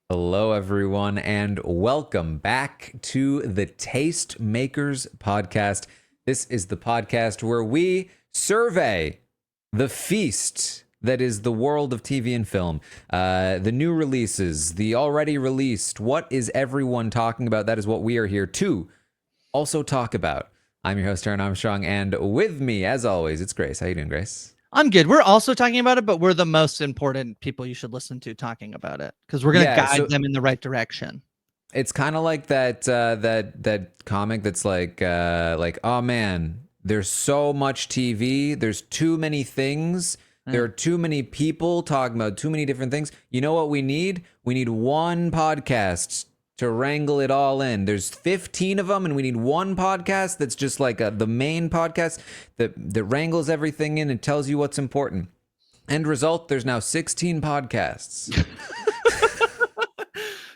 Hello, everyone, and welcome back to the Tastemakers podcast. This is the podcast where we survey the feast that is the world of TV and film, the new releases, the already released. What is everyone talking about? That is what we are here to also talk about. I'm your host, Taran Armstrong, and with me, as always, it's Grace. How you doing, Grace? I'm good. We're also talking about it, but we're the most important people you should listen to talking about it because we're going to guide them in the right direction. It's kind of like that comic that's like oh man, there's so much TV, there's too many things, there are too many people talking about too many different things. You know what we need? We need one podcast to wrangle it all in. There's 15 of them, and we need one podcast that's just like the main podcast that wrangles everything in and tells you what's important. End result, there's now 16 podcasts.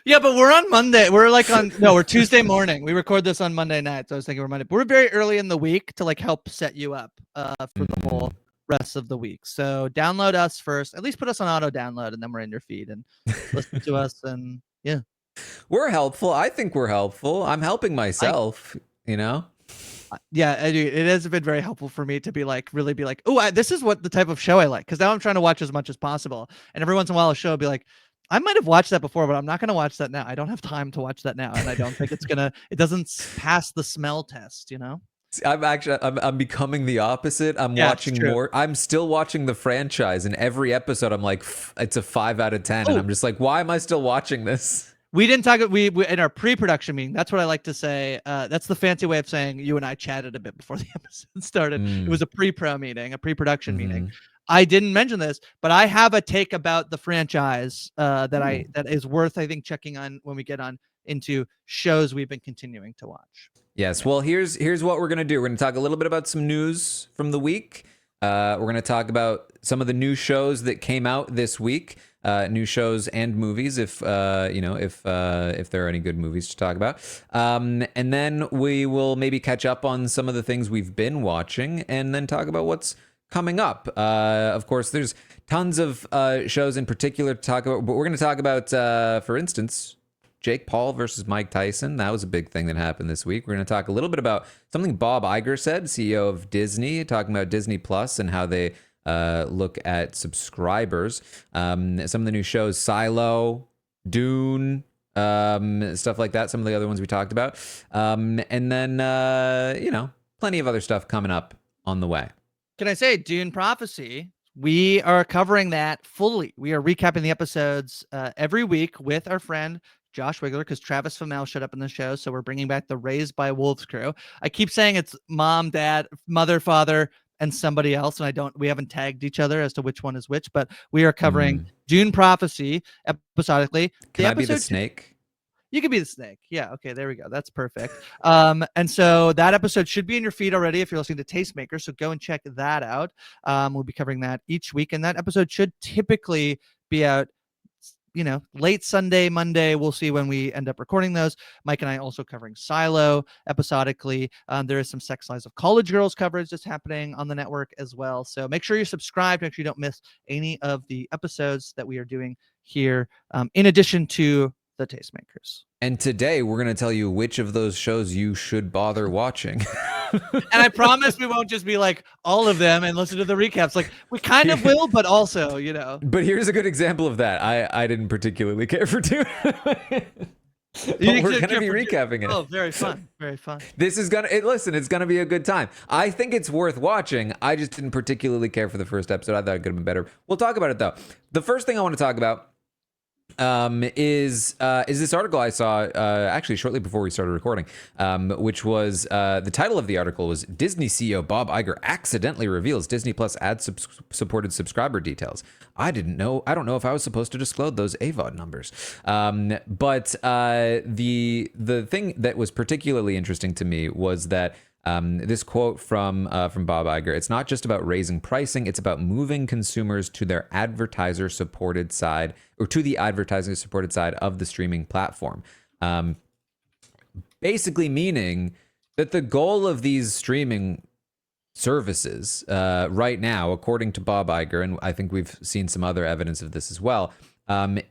Yeah, but we're on Monday. We're Tuesday morning. We record this on Monday night. So I was thinking we're Monday. But we're very early in the week to like help set you up for the whole rest of the week. So download us first. At least put us on auto download, and then we're in your feed and listen to us. And yeah, we're helpful. I think we're helpful. I'm helping myself, you know? Yeah, it has been very helpful for me to really be like, oh, this is what the type of show I like. Because now I'm trying to watch as much as possible. And every once in a while, a show will be like, I might have watched that before, but I'm not going to watch that now. I don't have time to watch that now. And I don't think it doesn't pass the smell test, you know? I'm becoming the opposite. I'm watching more. I'm still watching the franchise, and every episode I'm like, it's a 5 out of 10. And I'm just like, why am I still watching this? We didn't talk. We in our pre-production meeting. That's what I like to say. That's the fancy way of saying you and I chatted a bit before the episode started. It was a pre-pro meeting, a pre-production meeting. I didn't mention this, but I have a take about the franchise that is worth, I think, checking on when we get on into shows we've been continuing to watch. Yes. Well, here's what we're gonna do. We're gonna talk a little bit about some news from the week. We're gonna talk about some of the new shows that came out this week. New shows and movies, if there are any good movies to talk about, and then we will maybe catch up on some of the things we've been watching, and then talk about what's coming up. Of course, there's tons of shows in particular to talk about, but we're going to talk about, for instance, Jake Paul versus Mike Tyson. That was a big thing that happened this week. We're going to talk a little bit about something Bob Iger said, CEO of Disney, talking about Disney Plus and how they look at subscribers. Some of the new shows, Silo, Dune, stuff like that. Some of the other ones we talked about. And then, plenty of other stuff coming up on the way. Can I say Dune Prophecy? We are covering that fully. We are recapping the episodes every week with our friend Josh Wigler, because Travis Fimmel showed up in the show. So we're bringing back the Raised by Wolves crew. I keep saying it's mom, dad, mother, father, and somebody else, and we haven't tagged each other as to which one is which, but we are covering Dune Prophecy episodically. Can I be the snake? You could be the snake. Yeah, okay, there we go. That's perfect. And so that episode should be in your feed already if you're listening to Tastemakers, so go and check that out. We'll be covering that each week, and that episode should typically be out late Sunday, Monday. We'll see when we end up recording those. Mike and I also covering Silo episodically. There is some Sex Lives of College Girls coverage that's happening on the network as well. So make sure you're subscribed. Make sure you don't miss any of the episodes that we are doing here, in addition to the Tastemakers. And today we're going to tell you which of those shows you should bother watching. And I promise we won't just be like all of them and listen to the recaps. Like we kind of will, but also, But here's a good example of that. I didn't particularly care for Dune. But we're going to be recapping it. Oh, very fun. Very fun. This is it's going to be a good time. I think it's worth watching. I just didn't particularly care for the first episode. I thought it could have been better. We'll talk about it though. The first thing I want to talk about is this article I saw actually shortly before we started recording, which was the title of the article was Disney CEO Bob Iger accidentally reveals Disney Plus ad-supported subscriber details. I don't know if I was supposed to disclose those AVOD numbers. But the thing that was particularly interesting to me was that this quote from Bob Iger: "It's not just about raising pricing; it's about moving consumers to their advertiser-supported side, or to the advertiser-supported side of the streaming platform." Basically, meaning that the goal of these streaming services right now, according to Bob Iger, and I think we've seen some other evidence of this as well,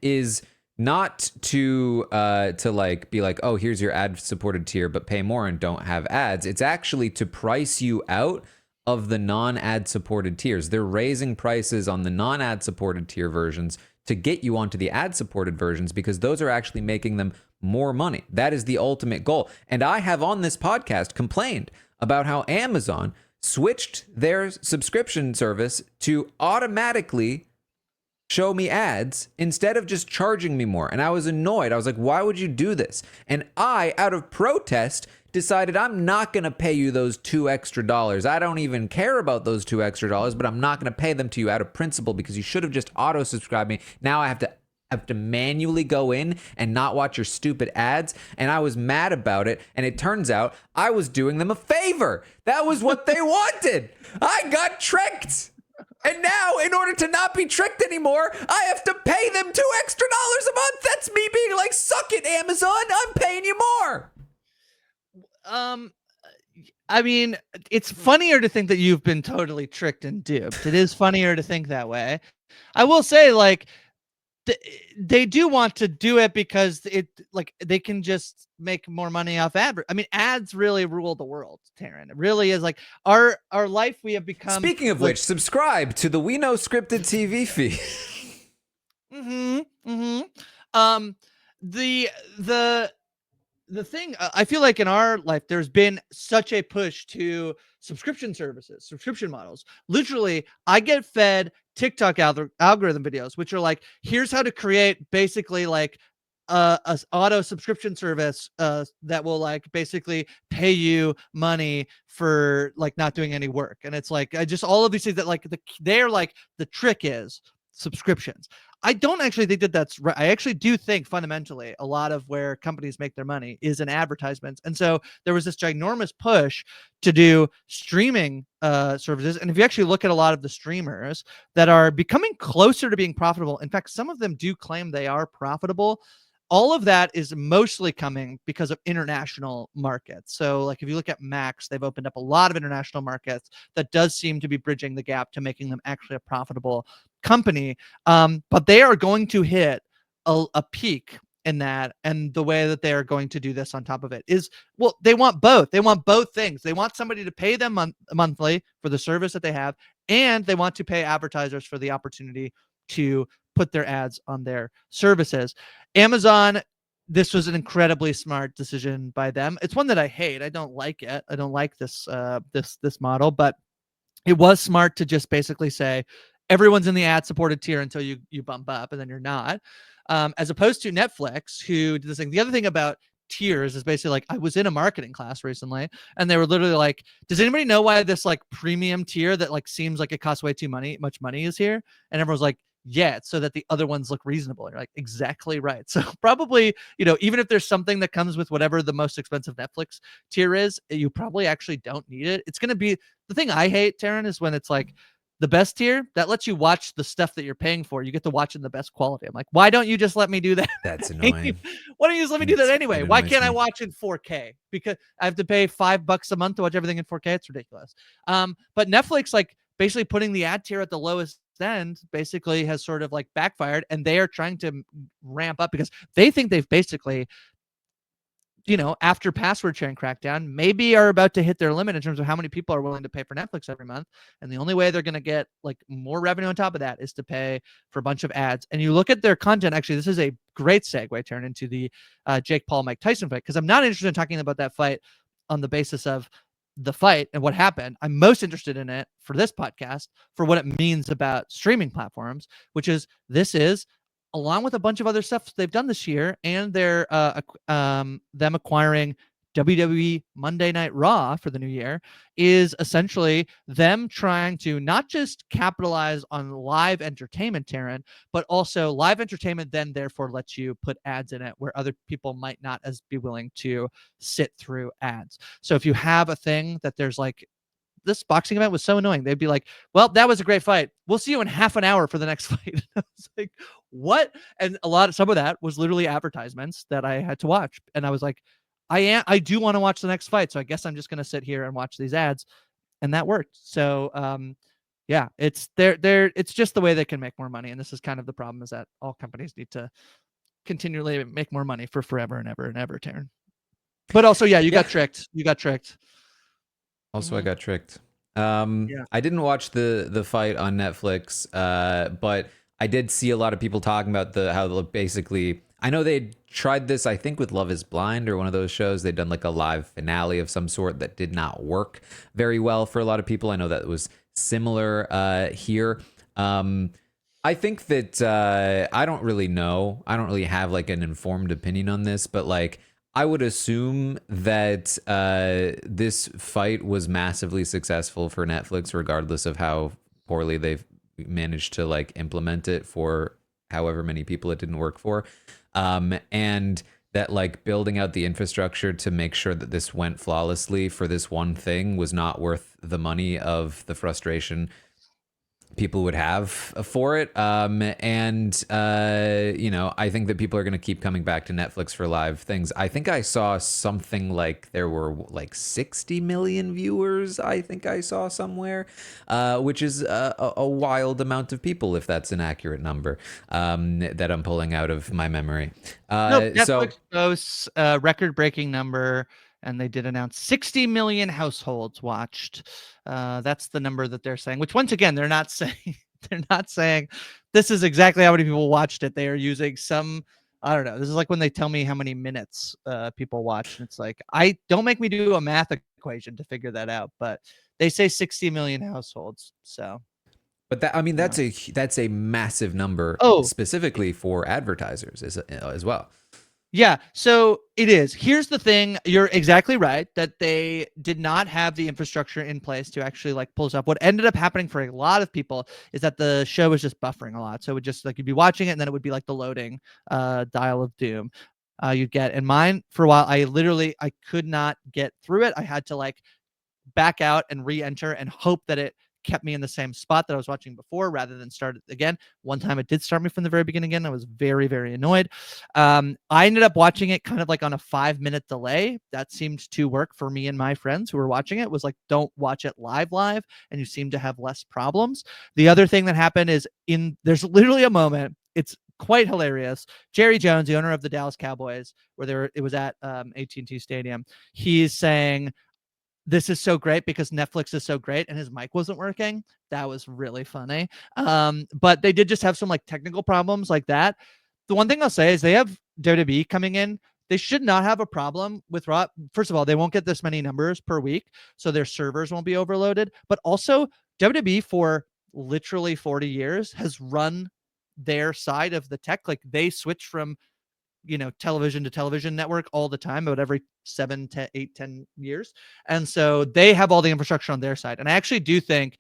is not to like be like, oh, here's your ad supported tier, but pay more and don't have ads. It's actually to price you out of the non-ad supported tiers. They're raising prices on the non-ad supported tier versions to get you onto the ad supported versions, because those are actually making them more money. That is the ultimate goal. And I have on this podcast complained about how Amazon switched their subscription service to automatically show me ads instead of just charging me more. And I was annoyed. I was like, why would you do this? And I, out of protest, decided I'm not going to pay you those $2 extra. I don't even care about those $2 extra, but I'm not going to pay them to you out of principle, because you should have just auto subscribed me. Now I have to manually go in and not watch your stupid ads. And I was mad about it. And it turns out I was doing them a favor. That was what they wanted. I got tricked. And now, in order to not be tricked anymore, I have to pay them $2 extra a month. That's me being like, suck it, Amazon. I'm paying you more. I mean, it's funnier to think that you've been totally tricked and duped. It is funnier to think that way. I will say, like, they do want to do it because they can just make more money off ads really rule the world, Taran. It really is, like, our life. We have become. Speaking of which, subscribe to the We Know Scripted TV feed. The thing, I feel like in our life, there's been such a push to subscription services, subscription models. Literally, I get fed TikTok algorithm videos, which are like, here's how to create basically like a auto subscription service that will like basically pay you money for like not doing any work. And it's like, I just, all of these things that like they're like, the trick is subscriptions. I don't actually think that that's right. I actually do think fundamentally a lot of where companies make their money is in advertisements. And so there was this ginormous push to do streaming services. And if you actually look at a lot of the streamers that are becoming closer to being profitable, in fact, some of them do claim they are profitable. All of that is mostly coming because of international markets. So like if you look at Max, they've opened up a lot of international markets that does seem to be bridging the gap to making them actually a profitable company. But they are going to hit a peak in that. And the way that they are going to do this on top of it is, well, they want both. They want both things. They want somebody to pay them monthly for the service that they have, and they want to pay advertisers for the opportunity to put their ads on their services. Amazon, this was an incredibly smart decision by them. It's one that I hate. I don't like it. I don't like this this model, but it was smart to just basically say everyone's in the ad supported tier until you bump up, and then you're not. As opposed to Netflix, who did this thing. The other thing about tiers is basically like, I was in a marketing class recently, and they were literally like, does anybody know why this like premium tier that like seems like it costs way too much money is here? And everyone's like, yeah, it's so that the other ones look reasonable. And you're like, exactly right. So probably, even if there's something that comes with whatever the most expensive Netflix tier is, you probably actually don't need it. It's going to be, the thing I hate, Taran, is when it's like, the best tier that lets you watch the stuff that you're paying for. You get to watch in the best quality. I'm like, why don't you just let me do that? That's annoying. Why don't you just let me do that anyway? Why can't I watch in 4K? Because I have to pay $5 a month to watch everything in 4K. It's ridiculous. But Netflix, like basically putting the ad tier at the lowest end, basically has sort of like backfired, and they are trying to ramp up because they think they've basically, after password sharing crackdown, maybe are about to hit their limit in terms of how many people are willing to pay for Netflix every month. And the only way they're going to get like more revenue on top of that is to pay for a bunch of ads. And you look at their content. Actually, this is a great segue, turn into the Jake Paul, Mike Tyson fight, because I'm not interested in talking about that fight on the basis of the fight and what happened. I'm most interested in it for this podcast for what it means about streaming platforms, which is this is, along with a bunch of other stuff they've done this year, and they're them acquiring WWE Monday Night Raw for the new year, is essentially them trying to not just capitalize on live entertainment, Taran, but also live entertainment then therefore lets you put ads in it where other people might not as be willing to sit through ads. So if you have a thing that there's like, this boxing event was so annoying. They'd be like, well, that was a great fight. We'll see you in half an hour for the next fight. I was like, what? And some of that was literally advertisements that I had to watch. And I was like, I do want to watch the next fight. So I guess I'm just going to sit here and watch these ads. And that worked. So, yeah, it's just the way they can make more money. And this is kind of the problem, is that all companies need to continually make more money for forever and ever and ever, Taran. But also, you got tricked. You got tricked. Also, I got tricked. Yeah. I didn't watch the fight on Netflix, but I did see a lot of people talking about how basically. I know they tried this, I think, with Love Is Blind or one of those shows. They'd done like a live finale of some sort that did not work very well for a lot of people. I know that was similar here. I think that I don't really know. I don't really have like an informed opinion on this, but like I would assume that this fight was massively successful for Netflix, regardless of how poorly they've managed to like implement it for however many people it didn't work for. And that like building out the infrastructure to make sure that this went flawlessly for this one thing was not worth the money of the frustration people would have for it. And I think that people are going to keep coming back to Netflix for live things. I think I saw something like there were like 60 million viewers, I think I saw somewhere, which is a wild amount of people, if that's an accurate number, that I'm pulling out of my memory. Nope, Netflix boasts a record-breaking number, and they did announce 60 million households watched. That's the number that they're saying, which once again, they're not saying this is exactly how many people watched it. They are using some, I don't know. This is like when they tell me how many minutes people watched. And it's like, don't make me do a math equation to figure that out, but they say 60 million households. So, but that's a massive number specifically for advertisers as well. Yeah, so it is. Here's the thing. You're exactly right that they did not have the infrastructure in place to actually like pull this up. What ended up happening for a lot of people is that the show was just buffering a lot. So it would just like you'd be watching it and then it would be like the loading dial of doom. You'd get in mine for a while. I could not get through it. I had to like back out and re-enter and hope that it kept me in the same spot that I was watching before rather than start it again. One time it did start me from the very beginning again. I was very, very annoyed. I ended up watching it kind of like on a 5-minute delay. That seemed to work for me and my friends who were watching it. Was like, don't watch it live, and you seem to have less problems. The other thing that happened is there's literally a moment. It's quite hilarious. Jerry Jones, the owner of the Dallas Cowboys, it was at AT&T Stadium. He's saying, this is so great because Netflix is so great, and his mic wasn't working. That was really funny. But they did just have some like technical problems like that. The one thing I'll say is they have WWE coming in. They should not have a problem with RHAP. First of all, they won't get this many numbers per week, so their servers won't be overloaded. But also, WWE for literally 40 years has run their side of the tech. Like they switch from television to television network all the time, about every 7 to 8, 10 years. And so they have all the infrastructure on their side. And I actually do think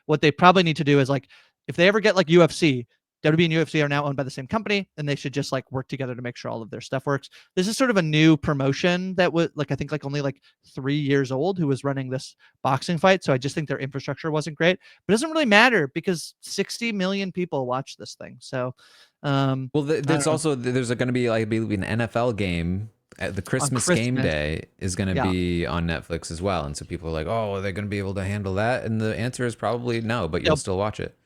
what they probably need to do is like, if they ever get like UFC, WWE and UFC are now owned by the same company, and they should just like work together to make sure all of their stuff works. This is sort of a new promotion that was like, I think like only like 3 years old, who was running this boxing fight. So I just think their infrastructure wasn't great, but it doesn't really matter because 60 million people watch this thing. So, there's also there's going to be like an NFL game. The Christmas game day is going to be on Netflix as well, and so people are like, "Oh, are they going to be able to handle that?" And the answer is probably no, but you'll still watch it.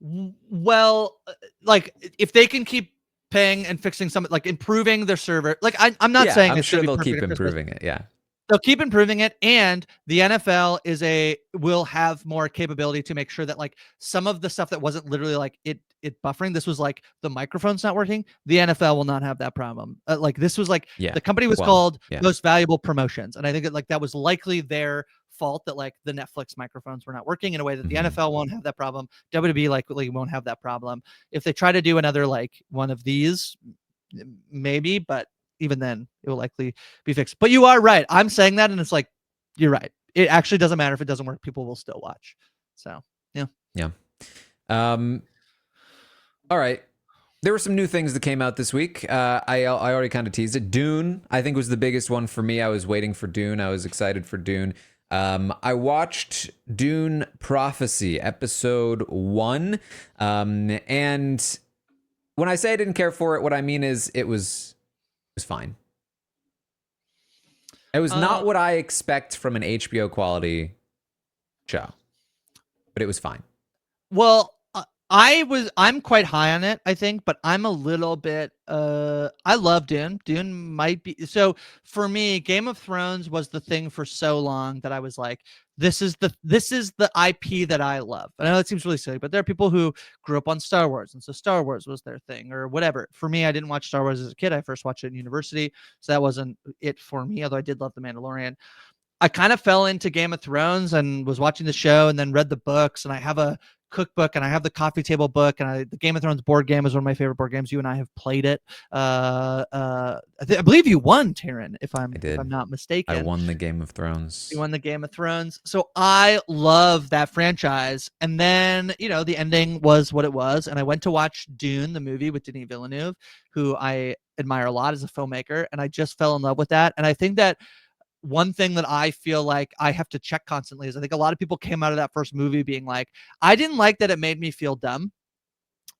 Well, like if they can keep paying and fixing some, like improving their server, like I'm not saying I'm sure they'll keep improving it. Yeah. They'll keep improving it, and the NFL will have more capability to make sure that like some of the stuff that wasn't literally like it buffering. This was like the microphone's not working. The NFL will not have that problem. Like this was like the company was called Most Valuable Promotions, and I think that was likely their fault that like the Netflix microphones were not working in a way that the NFL won't have that problem. WWE likely won't have that problem. If they try to do another like one of these, maybe, but even then it will likely be fixed. But you are right. I'm saying that, and it's like, you're right. It actually doesn't matter if it doesn't work. People will still watch. So, yeah. Yeah. All right. There were some new things that came out this week. I already kind of teased it. Dune, I think, was the biggest one for me. I was waiting for Dune. I was excited for Dune. I watched Dune Prophecy, episode 1. And when I say I didn't care for it, what I mean is it was fine. It was not what I expect from an HBO quality show, but it was fine. Well, I'm quite high on it, I think, but I'm a little bit I love Dune. Dune might be so for me, Game of Thrones was the thing for so long that I was like, this is the IP that I love. I know it seems really silly, but there are people who grew up on Star Wars, and so Star Wars was their thing or whatever. For me, I didn't watch Star Wars as a kid. I first watched it in university, so that wasn't it for me, although I did love The Mandalorian. I kind of fell into Game of Thrones and was watching the show and then read the books. And I have a cookbook and I have the coffee table book, and the Game of Thrones board game is one of my favorite board games. You and I have played it. I believe you won, Taran, if I I'm did. not I mistaken. won the Game of Thrones. You won the Game of Thrones. So I love that franchise. And then, the ending was what it was. And I went to watch Dune, the movie with Denis Villeneuve, who I admire a lot as a filmmaker. And I just fell in love with that. And I think that one thing that I feel like I have to check constantly is I think a lot of people came out of that first movie being like, I didn't like that it made me feel dumb.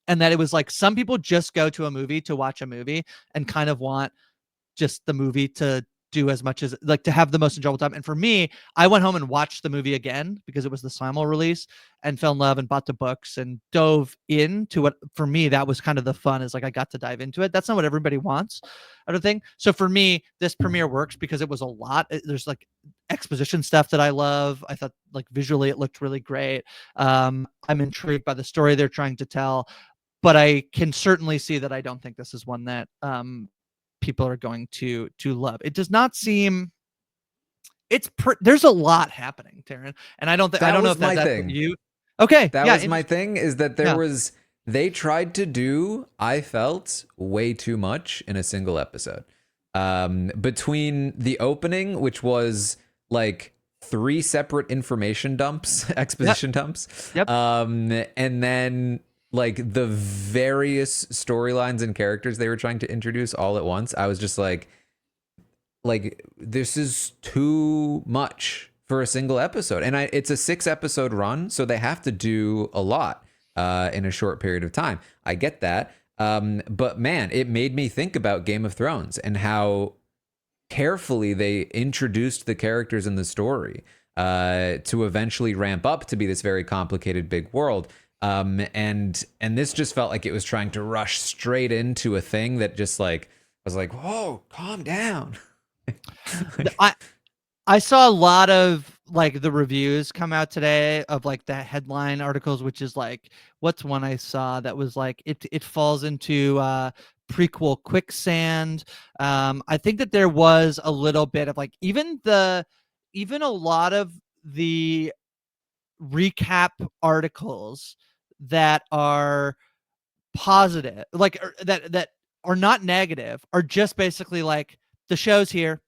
And that it was like some people just go to a movie to watch a movie and kind of want just the movie to do as much as like to have the most enjoyable time. And for me, I went home and watched the movie again because it was the simul release and fell in love and bought the books and dove into what for me that was kind of the fun is like I got to dive into it. That's not what everybody wants, I don't think. So for me, this premiere works because it was a lot. There's like exposition stuff that I love. I thought like visually it looked really great. I'm intrigued by the story they're trying to tell, but I can certainly see that I don't think this is one that people are going to love. It does not seem there's a lot happening, Taran, and I That don't know was if my that's what thing. you. Okay, That yeah, was my thing, is that yeah, they tried to do, I felt, way too much in a single episode. Between the opening, which was like 3 separate information dumps, yep, exposition dumps, yep. and then like the various storylines and characters they were trying to introduce all at once, I was just like this is too much for a single episode. And it's a 6-episode run, so they have to do a lot in a short period of time. I get that. But man, it made me think about Game of Thrones and how carefully they introduced the characters in the story to eventually ramp up to be this very complicated big world. And this just felt like it was trying to rush straight into a thing that just like was like, whoa, calm down. I I saw a lot of like the reviews come out today of like the headline articles, which is like what's one I saw that was like it falls into prequel quicksand. I think that there was a little bit of like even a lot of the recap articles that are positive, like that are not negative, are just basically like the show's here.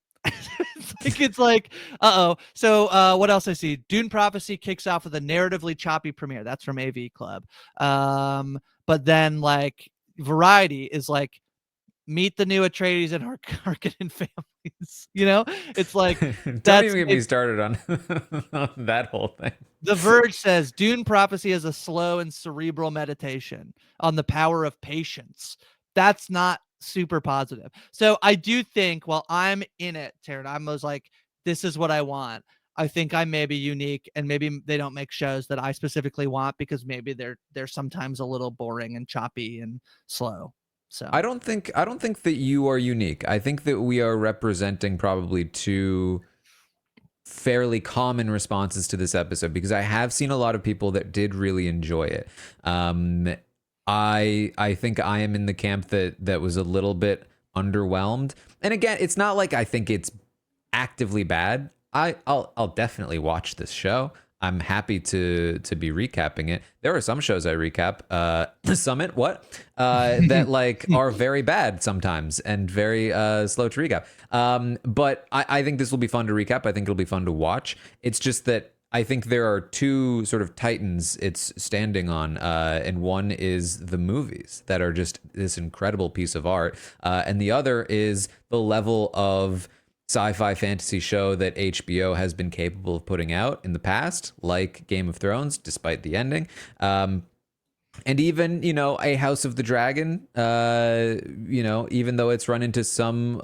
It's like uh-oh. So what else I see? Dune Prophecy kicks off with a narratively choppy premiere. That's from AV Club. But then like Variety is like meet the new Atreides and Harkonnen families. It's like Don't that's even get me started on, on that whole thing. The Verge says Dune Prophecy is a slow and cerebral meditation on the power of patience. That's not super positive. So I do think while I'm in it, Taryn, I was like, this is what I want. I think I may be unique, and maybe they don't make shows that I specifically want because maybe they're sometimes a little boring and choppy and slow. So I don't think that you are unique. I think that we are representing probably 2 fairly common responses to this episode, because I have seen a lot of people that did really enjoy it. I think I am in the camp that was a little bit underwhelmed. And again, it's not like I think it's actively bad. I'll definitely watch this show. I'm happy to be recapping it. There are some shows I recap. Summit, what? That like are very bad sometimes and very slow to recap. But I think this will be fun to recap. I think it'll be fun to watch. It's just that I think there are 2 sort of titans it's standing on, and one is the movies that are just this incredible piece of art, and the other is the level of sci-fi fantasy show that HBO has been capable of putting out in the past, like Game of Thrones, despite the ending. And even, a House of the Dragon, even though it's run into some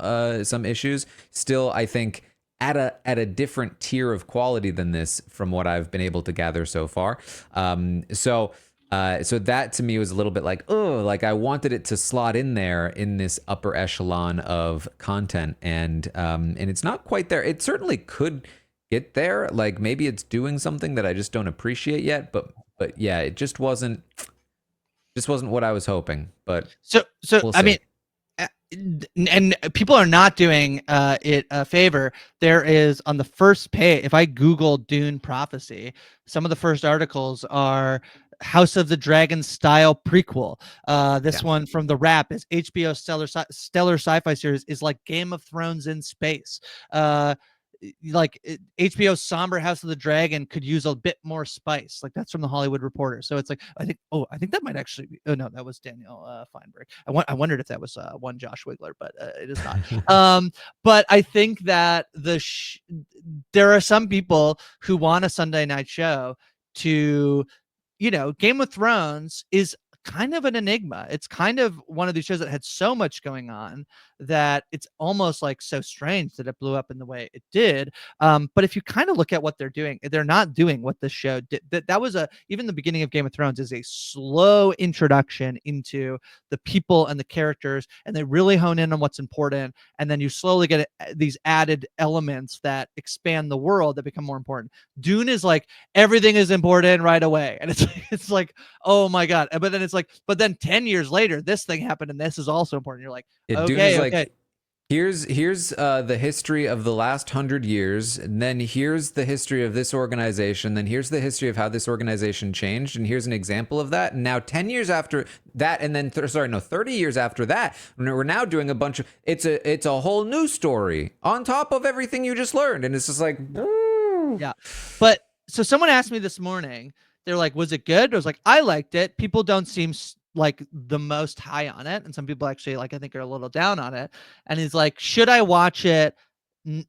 issues, still, I think at a different tier of quality than this, from what I've been able to gather so far. So that to me was a little bit like, oh, like I wanted it to slot in there in this upper echelon of content, and it's not quite there. It certainly could get there. Like maybe it's doing something that I just don't appreciate yet, but yeah, it just wasn't what I was hoping. But So we'll I see. mean, and people are not doing it a favor. There is on the first page, if I Google Dune prophecy, some of the first articles are House of the Dragon style prequel. This Yeah. one from the RHAP is HBO stellar sci-fi series is like Game of Thrones in space. HBO's somber House of the Dragon could use a bit more spice. Like that's from the Hollywood Reporter. So it's like I think that might actually be. Oh no, that was Daniel Feinberg. I wondered if that was one Josh Wigler, but it is not. But I think that there are some people who want a Sunday night show to, Game of Thrones is kind of an enigma. It's kind of one of these shows that had so much going on that it's almost like so strange that it blew up in the way it did. But if you kind of look at what they're doing, they're not doing what this show did. That was even the beginning of Game of Thrones is a slow introduction into the people and the characters, and they really hone in on what's important, and then you slowly get these added elements that expand the world that become more important. Dune is like everything is important right away, and it's like, oh my god. But then it's like, but then 10 years later this thing happened and this is also important. You're like, Dune is okay. like, here's the history of the last 100 years, and then here's the history of this organization, then here's the history of how this organization changed, and here's an example of that. And now 10 years after that, and then 30 years after that, we're now doing a bunch of it's a whole new story on top of everything you just learned, and it's just like, yeah. But so someone asked me this morning, they're like, was it good? I was like, I liked it. People don't seem like the most high on it, and some people actually, like, I think are a little down on it. And he's like, should I watch it?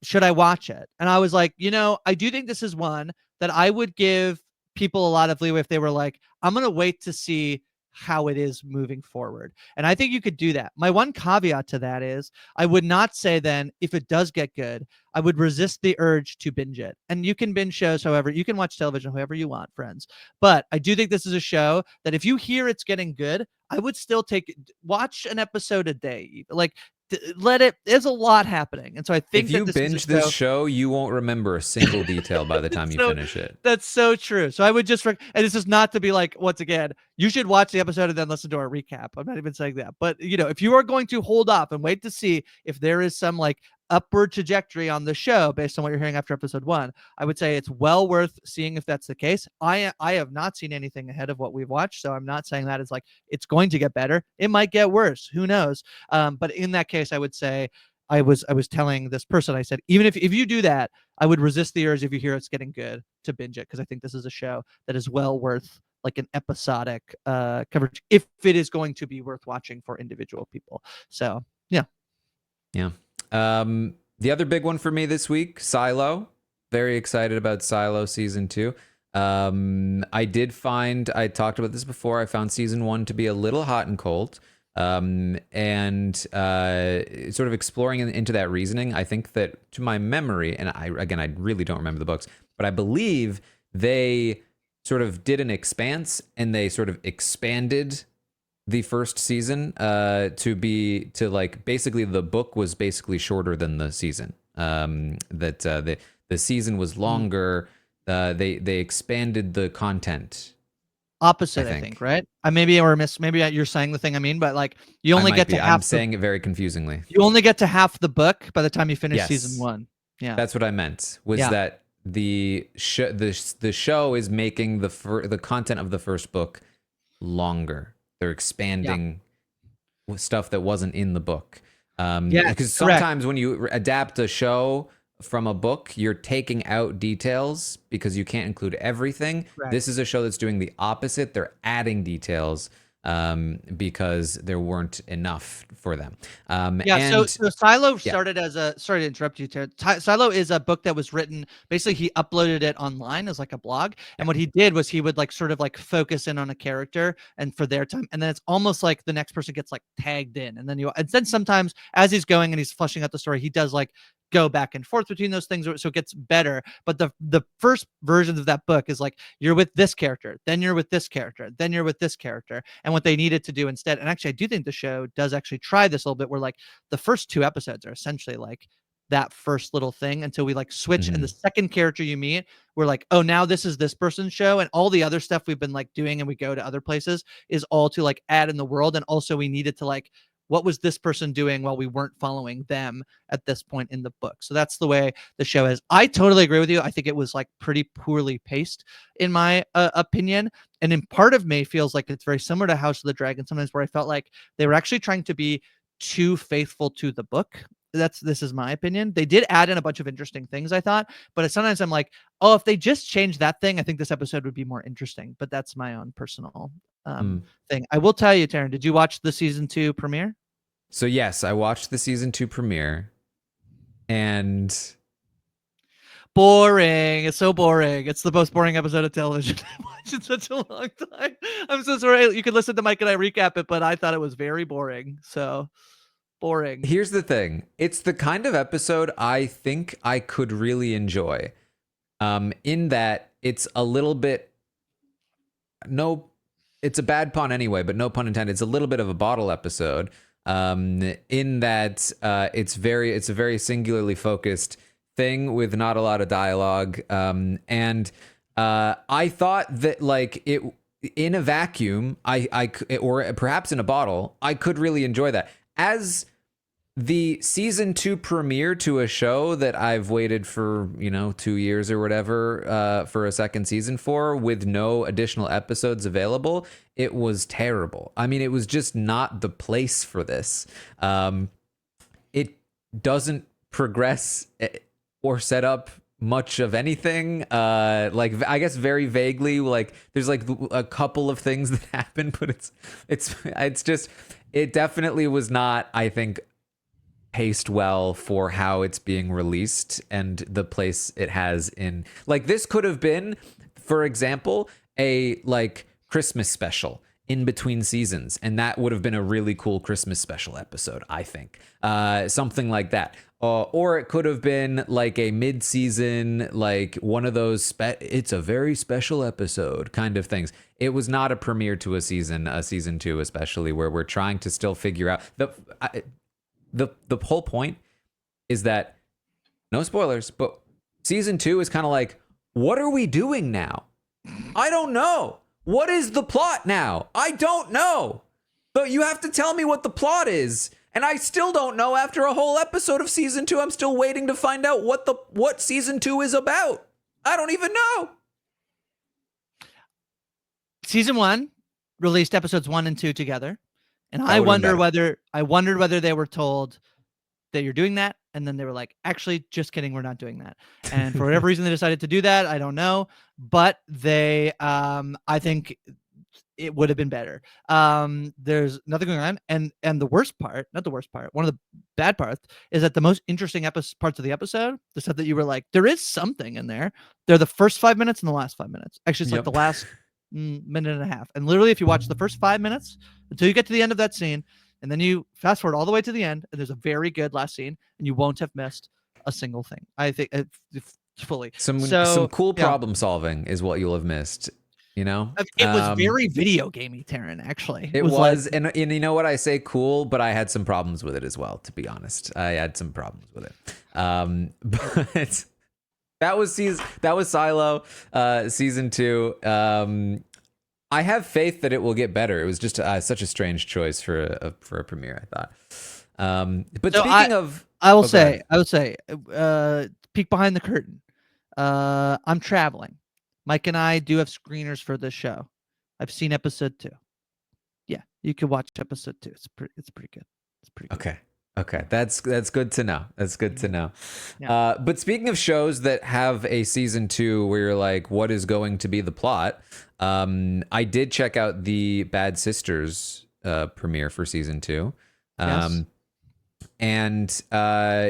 Should I watch it? And I was like, I do think this is one that I would give people a lot of leeway if they were like, I'm gonna wait to see how it is moving forward. And I think you could do that. My one caveat to that is I would not say then if it does get good, I would resist the urge to binge it. And you can binge shows however, you can watch television however you want, friends. But I do think this is a show that if you hear it's getting good, I would still watch an episode a day. Like there's a lot happening. And so I think if you that binge this show, you won't remember a single detail by the time you finish it. That's so true. So I would just, and this is not to be like, once again, you should watch the episode and then listen to our recap. I'm not even saying that. But, if you are going to hold off and wait to see if there is some like upward trajectory on the show based on what you're hearing after episode 1, I would say it's well worth seeing if that's the case. I have not seen anything ahead of what we've watched, so I'm not saying that it's like it's going to get better. It might get worse. Who knows? But in that case, I would say I was telling this person, I said, even if you do that, I would resist the urge if you hear it's getting good to binge it, because I think this is a show that is well worth like an episodic coverage if it is going to be worth watching for individual people. So yeah. The other big one for me this week, Silo. Very excited about Silo season 2. I talked about this before. I found season 1 to be a little hot and cold. And sort of exploring into that reasoning, I think that to my memory, and I really don't remember the books, but I believe they sort of did an expanse and they sort of expanded the first season to like basically the book was basically shorter than the season. The season was longer. They expanded the content. Opposite, I think, right? Maybe you're saying the thing I mean, but like you only get to half. I'm saying it very confusingly. You only get to half the book by the time you finish season 1. Yeah, that's what I meant. That the show is making the content of the first book longer. They're expanding stuff that wasn't in the book. Because sometimes when you adapt a show from a book, you're taking out details because you can't include everything. Correct. This is a show that's doing the opposite. They're adding details because there weren't enough for them. So Silo started as sorry to interrupt you, Taran. Silo is a book that was written, basically he uploaded it online as like a blog. And what he did was he would like sort of like focus in on a character and for their time. And then it's almost like the next person gets like tagged in. And then sometimes as he's going and he's fleshing out the story, he does like go back and forth between those things, so it gets better. But the first versions of that book is like, you're with this character, then you're with this character, then you're with this character. And what they needed to do instead, and actually I do think the show does actually try this a little bit, where like the first 2 episodes are essentially like that first little thing until we like switch. And the second character you meet, we're like, oh, now this is this person's show, and all the other stuff we've been like doing and we go to other places is all to like add in the world. And also we needed to like, what was this person doing while we weren't following them at this point in the book? So that's the way the show is. I totally agree with you. I think it was like pretty poorly paced in my opinion. And in part of me feels like it's very similar to House of the Dragon sometimes, where I felt like they were actually trying to be too faithful to the book. This is my opinion. They did add in a bunch of interesting things, I thought, but sometimes I'm like, oh, if they just changed that thing, I think this episode would be more interesting. But that's my own personal thing. I will tell you, Taran, did you watch the season 2 premiere? So yes, I watched the season 2 premiere, and boring. It's so boring. It's the most boring episode of television I've watched in such a long time. I'm so sorry. You could listen to Mike and I recap it, but I thought it was very boring. So boring. Here's the thing. It's the kind of episode I think I could really enjoy. In that it's a little bit, it's a bad pun anyway, but no pun intended. It's a little bit of a bottle episode. In that it's a very singularly focused thing with not a lot of dialogue. And I thought that like it in a vacuum, or perhaps in a bottle, I could really enjoy that. As the season 2 premiere to a show that I've waited for, 2 years or whatever, for a second season for, with no additional episodes available, it was terrible. I mean, it was just not the place for this. It doesn't progress or set up much of anything. Like, I guess very vaguely, like there's like a couple of things that happen, but it's just, it definitely was not, I think, paced well for how it's being released and the place it has in, like, this could have been, for example, a like Christmas special in between seasons, and that would have been a really cool Christmas special episode, I think. Something like that. Or it could have been like a mid-season, like one of those it's a very special episode kind of things. It was not a premiere to a season 2 especially, where we're trying to still figure out the whole point is that, no spoilers, but season 2 is kind of like, what are we doing now? I don't know. What is the plot now? I don't know. But you have to tell me what the plot is. And I still don't know after a whole episode of season 2. I'm still waiting to find out what season 2 is about. I don't even know. Season 1 released episodes 1 and 2 together. And I wondered whether they were told that you're doing that, and then they were like, actually, just kidding, we're not doing that. And for whatever reason they decided to do that, I don't know. But they I think it would have been better. There's nothing going on. And the worst part, not the worst part, one of the bad parts is that the most interesting parts of the episode, the stuff that you were like, there is something in there. They're the first 5 minutes and the last 5 minutes. Actually, it's like the last minute and a half. And literally, if you watch the first 5 minutes until you get to the end of that scene, and then you fast forward all the way to the end, and there's a very good last scene, and you won't have missed a single thing. I think fully. Some cool problem solving is what you'll have missed. It was very video gamey, Taran, actually. It was, and you know what, I say cool, but I had some problems with it as well, to be honest. I had some problems with it. But that was Silo, season 2. I have faith that it will get better. It was just such a strange choice for a premiere, I thought. But so speaking of, I would say, peek behind the curtain. I'm traveling. Mike and I do have screeners for this show. I've seen episode 2. Yeah, you can watch episode 2. It's pretty good. It's pretty good. Okay. That's good to know. That's good to know. Yeah. But speaking of shows that have a season 2 where you're like, what is going to be the plot? I did check out the Bad Sisters premiere for season 2. Yes. And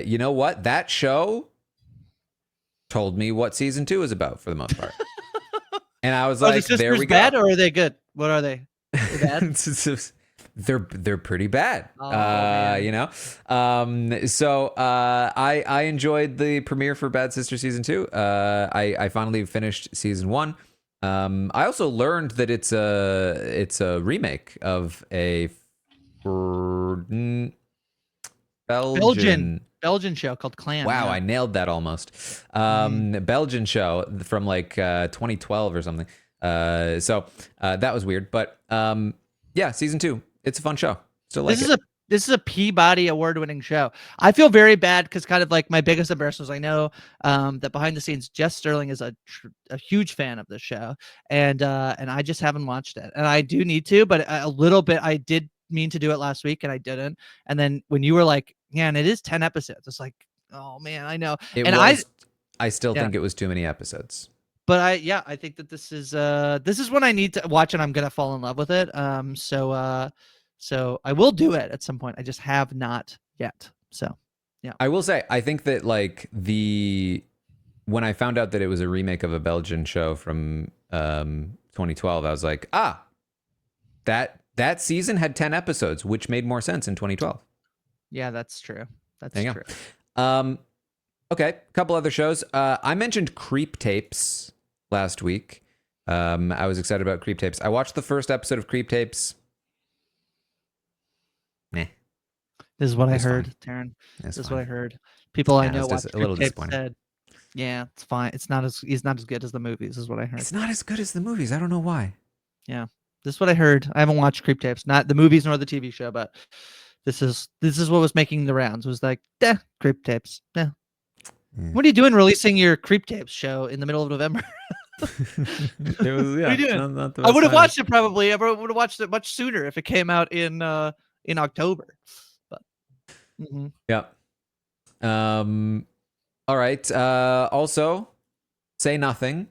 you know what? That show told me what season 2 is about for the most part. And I was like, the there we go. Bad, or are they good? What are they? Bad? they're pretty bad. Oh, man. You know. So I enjoyed the premiere for Bad Sister season 2. I finally finished season 1. I also learned that it's a remake of a Belgian show called Clan. Wow, Yeah. I nailed that almost. Belgian show from like 2012 or something. So that was weird, but yeah, season 2. It's a fun show. Still like This is a Peabody award-winning show. I feel very bad because kind of like my biggest embarrassment was I know that behind the scenes, Jess Sterling is a huge fan of the show, and I just haven't watched it, and I do need to, but a little bit. I did mean to do it last week, and I didn't. And then when you were like, "Yeah, and it is 10 episodes," it's like, oh man, I know. it And was. I still think it was too many episodes. But I think that this is when I need to watch and I'm gonna fall in love with it. So I will do it at some point. I just have not yet. So yeah. I will say, I think that like when I found out that it was a remake of a Belgian show from 2012, I was like, that season had 10 episodes, which made more sense in 2012. Yeah, that's true. That's There you true. go. Okay, a couple other shows. I mentioned Creep Tapes last week. I was excited about Creep Tapes. I watched the first episode of Creep Tapes. Meh. This is what I heard, Taran. This is what I heard. People I know watch a little Creep Tapes disappointing. said, yeah, it's fine. It's not as good as the movies, is what I heard. It's not as good as the movies. I don't know why. Yeah. This is what I heard. I haven't watched Creep Tapes, not the movies nor the TV show, but this is what was making the rounds. It was like, Creep Tapes. Yeah. What are you doing releasing your Creep Tapes show in the middle of November? It was, What are you doing? not the I best would have timing. watched it probably. I would have watched it much sooner if it came out in October. But Yeah. All right. Also, Say Nothing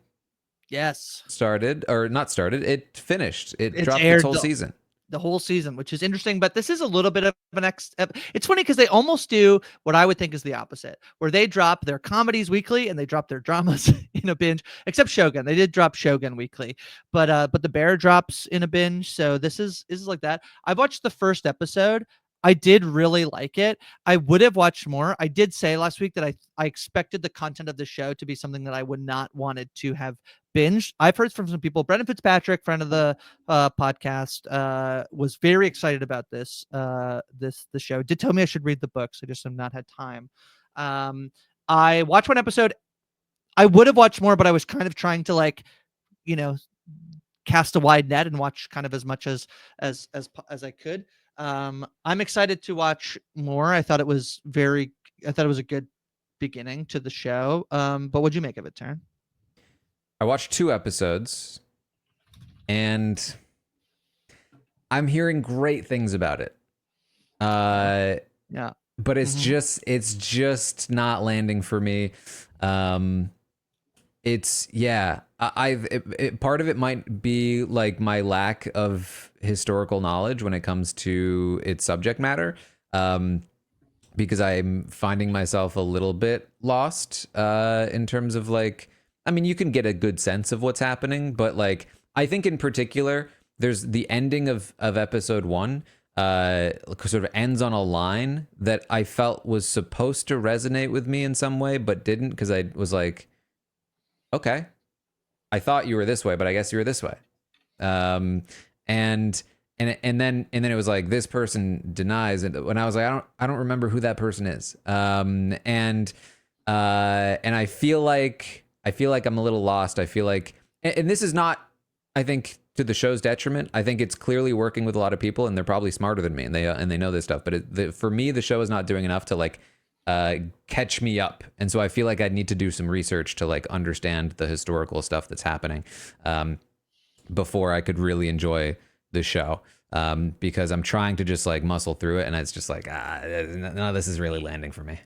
yes, started or not started. It finished. It It's dropped aired its whole season. the whole season, which is interesting. But this is a little bit of an it's funny because they almost do what I would think is the opposite, where they drop their comedies weekly and they drop their dramas in a binge. Except Shogun, they did drop Shogun weekly, but The Bear drops in a binge. So this is like that. I've watched the first episode. I did really like it. I would have watched more. I did say last week that I expected the content of the show to be something that I would not wanted to have binged. I've heard from some people. Brendan Fitzpatrick, friend of the podcast, was very excited about this the show. Did tell me I should read the books. I just have not had time. I watched one episode. I would have watched more, but I was kind of trying to like, cast a wide net and watch kind of as much as I could. I'm excited to watch more. I thought it was a good beginning to the show. But what'd you make of it, Taran? I watched 2 episodes, and I'm hearing great things about it. Yeah. But it's just not landing for me. It's part of it might be like my lack of historical knowledge when it comes to its subject matter, because I'm finding myself a little bit lost in terms of like, I mean, you can get a good sense of what's happening, but like, I think in particular, there's the ending of episode 1 sort of ends on a line that I felt was supposed to resonate with me in some way, but didn't, because I was like, okay, I thought you were this way, but I guess you were this way. And then it was like, this person denies it. When I was like, I don't remember who that person is. And I feel like I'm a little lost. I feel like, and this is not, I think, to the show's detriment. I think it's clearly working with a lot of people, and they're probably smarter than me, and they know this stuff. But for me, the show is not doing enough to like catch me up, and so I feel like I need to do some research to like understand the historical stuff that's happening before I could really enjoy the show. Because I'm trying to just like muscle through it, and it's just like none of this is really landing for me.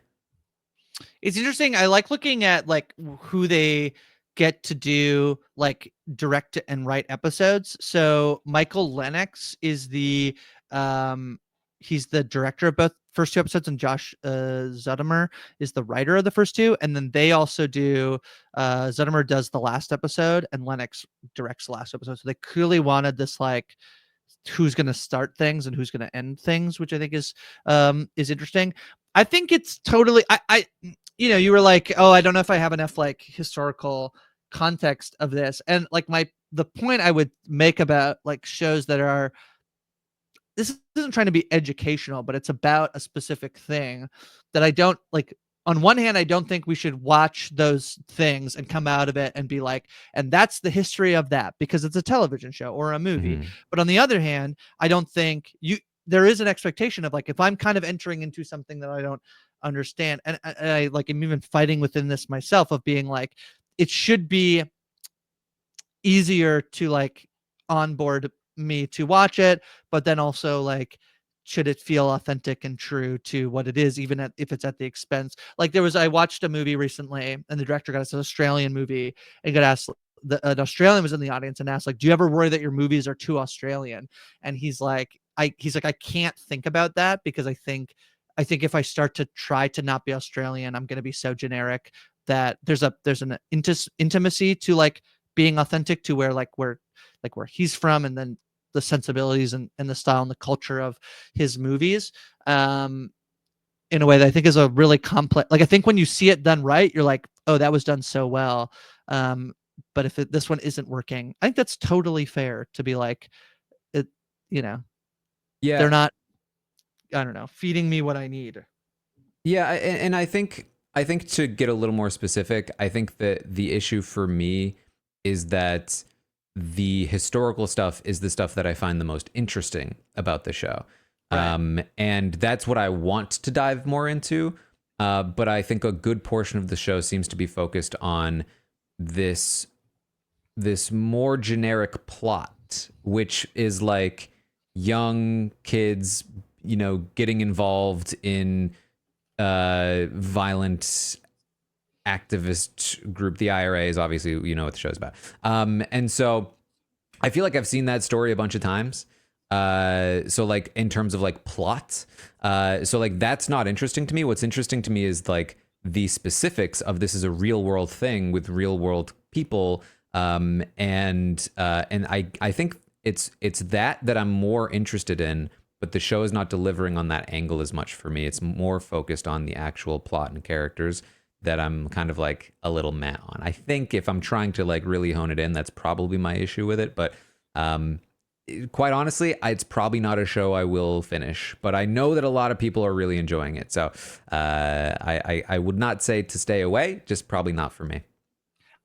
It's interesting. I like looking at like who they get to do like direct and write episodes. So Michael Lennox is he's the director of both first 2 episodes, and Josh Zudamer is the writer of the first 2. And then they also do Zudamer does the last episode, and Lennox directs the last episode. So they clearly wanted this like who's going to start things and who's going to end things, which I think is interesting. I think it's totally you were like, oh, I don't know if I have enough like historical context of this, and like the point I would make about like shows that are, this isn't trying to be educational, but it's about a specific thing that I don't like. On one hand, I don't think we should watch those things and come out of it and be like, and that's the history of that because it's a television show or a movie. Mhm. But on the other hand, I don't think there is an expectation of like, if I'm kind of entering into something that I don't understand, and I like, I'm even fighting within this myself of being like, it should be easier to like onboard me to watch it, but then also like, should it feel authentic and true to what it is, even if it's at the expense. Like I watched a movie recently and the director got us an Australian movie and got asked, an Australian was in the audience and asked like, do you ever worry that your movies are too Australian? And he's like, I can't think about that because I think if I start to try to not be Australian, I'm going to be so generic that there's an intimacy to like being authentic to where he's from, and then the sensibilities and the style and the culture of his movies, in a way that I think is a really complex. Like I think when you see it done right, you're like, oh, that was done so well. But if this one isn't working, I think that's totally fair to be like, it, Yeah. they're not, I don't know, feeding me what I need. Yeah, and I think to get a little more specific, I think that the issue for me is that the historical stuff is the stuff that I find the most interesting about the show. Right. And that's what I want to dive more into. But I think a good portion of the show seems to be focused on this more generic plot, which is like young kids, getting involved in violent activist group. The IRA is obviously, what the show's about. And so I feel like I've seen that story a bunch of times. So like in terms of like plot, so like that's not interesting to me. What's interesting to me is like the specifics of this is a real world thing with real world people. And I think it's that I'm more interested in, but the show is not delivering on that angle as much for me. It's more focused on the actual plot and characters that I'm kind of like a little meh on. I think if I'm trying to like really hone it in, that's probably my issue with it. But quite honestly, it's probably not a show I will finish. But I know that a lot of people are really enjoying it. So I would not say to stay away, just probably not for me.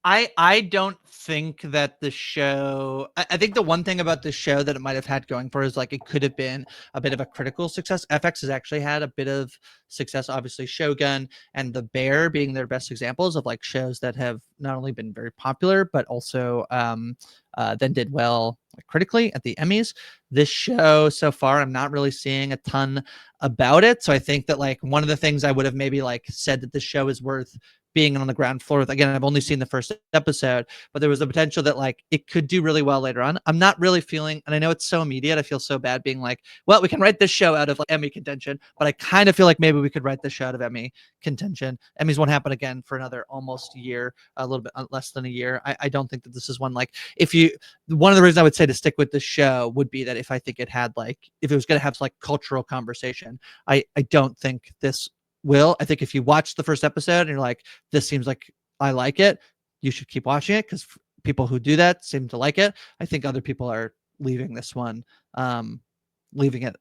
I don't think that the show, I think the one thing about the show that it might have had going for is like it could have been a bit of a critical success. FX has actually had a bit of success, obviously Shogun and The Bear being their best examples of like shows that have not only been very popular but also then did well critically at the Emmys. This show so far, I'm not really seeing a ton about it. So I think that like one of the things I would have maybe like said that this show is worth being on the ground floor with. Again, I've only seen the first episode, but there was a potential that like it could do really well later on. I'm not really feeling, and I know it's so immediate, I feel so bad being like, well, we can write this show out of like Emmy contention, but I kind of feel like maybe we could write this show out of Emmy contention. Emmys won't happen again for another almost year, a little bit less than a year. I don't think that this is one like, one of the reasons I would say to stick with the show would be that if I think it had like, if it was going to have like cultural conversation, I don't think this will. I think if you watch the first episode and you're like, this seems like I like it, you should keep watching it because people who do that seem to like it. I think other people are leaving this one, leaving it,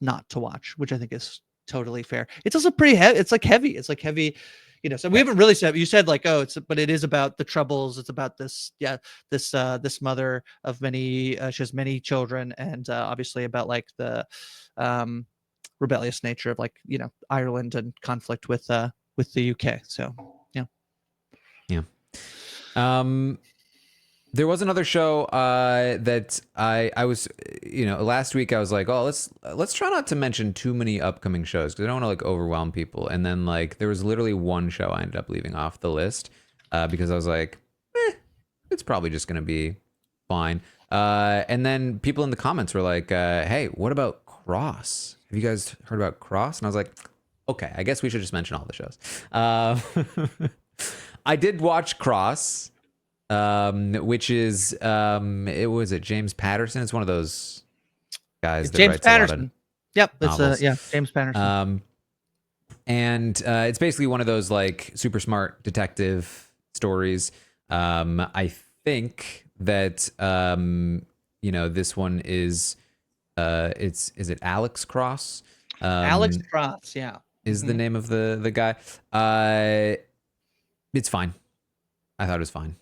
not to watch, which I think is totally fair. It's also pretty heavy. It's like heavy. It's like heavy. So we haven't really said. You said like, oh, but it is about the troubles. It's about this, this mother of many. She has many children, and obviously about like the rebellious nature of like Ireland and conflict with the UK. So Yeah. There was another show that I was, last week I was like, oh, let's try not to mention too many upcoming shows because I don't want to like overwhelm people. And then like there was literally one show I ended up leaving off the list because I was like, it's probably just gonna be fine. And then people in the comments were like, hey, what about Cross? Have you guys heard about Cross? And I was like, okay, I guess we should just mention all the shows. I did watch Cross. which is it was it James Patterson. It's one of those guys It's that James writes a lot of Patterson. Yep, it's novels. yeah, James Patterson. And it's basically one of those like super smart detective stories. I think that this one is is it Alex Cross? Alex Cross, yeah. Is the name of the guy. It's fine. I thought it was fine.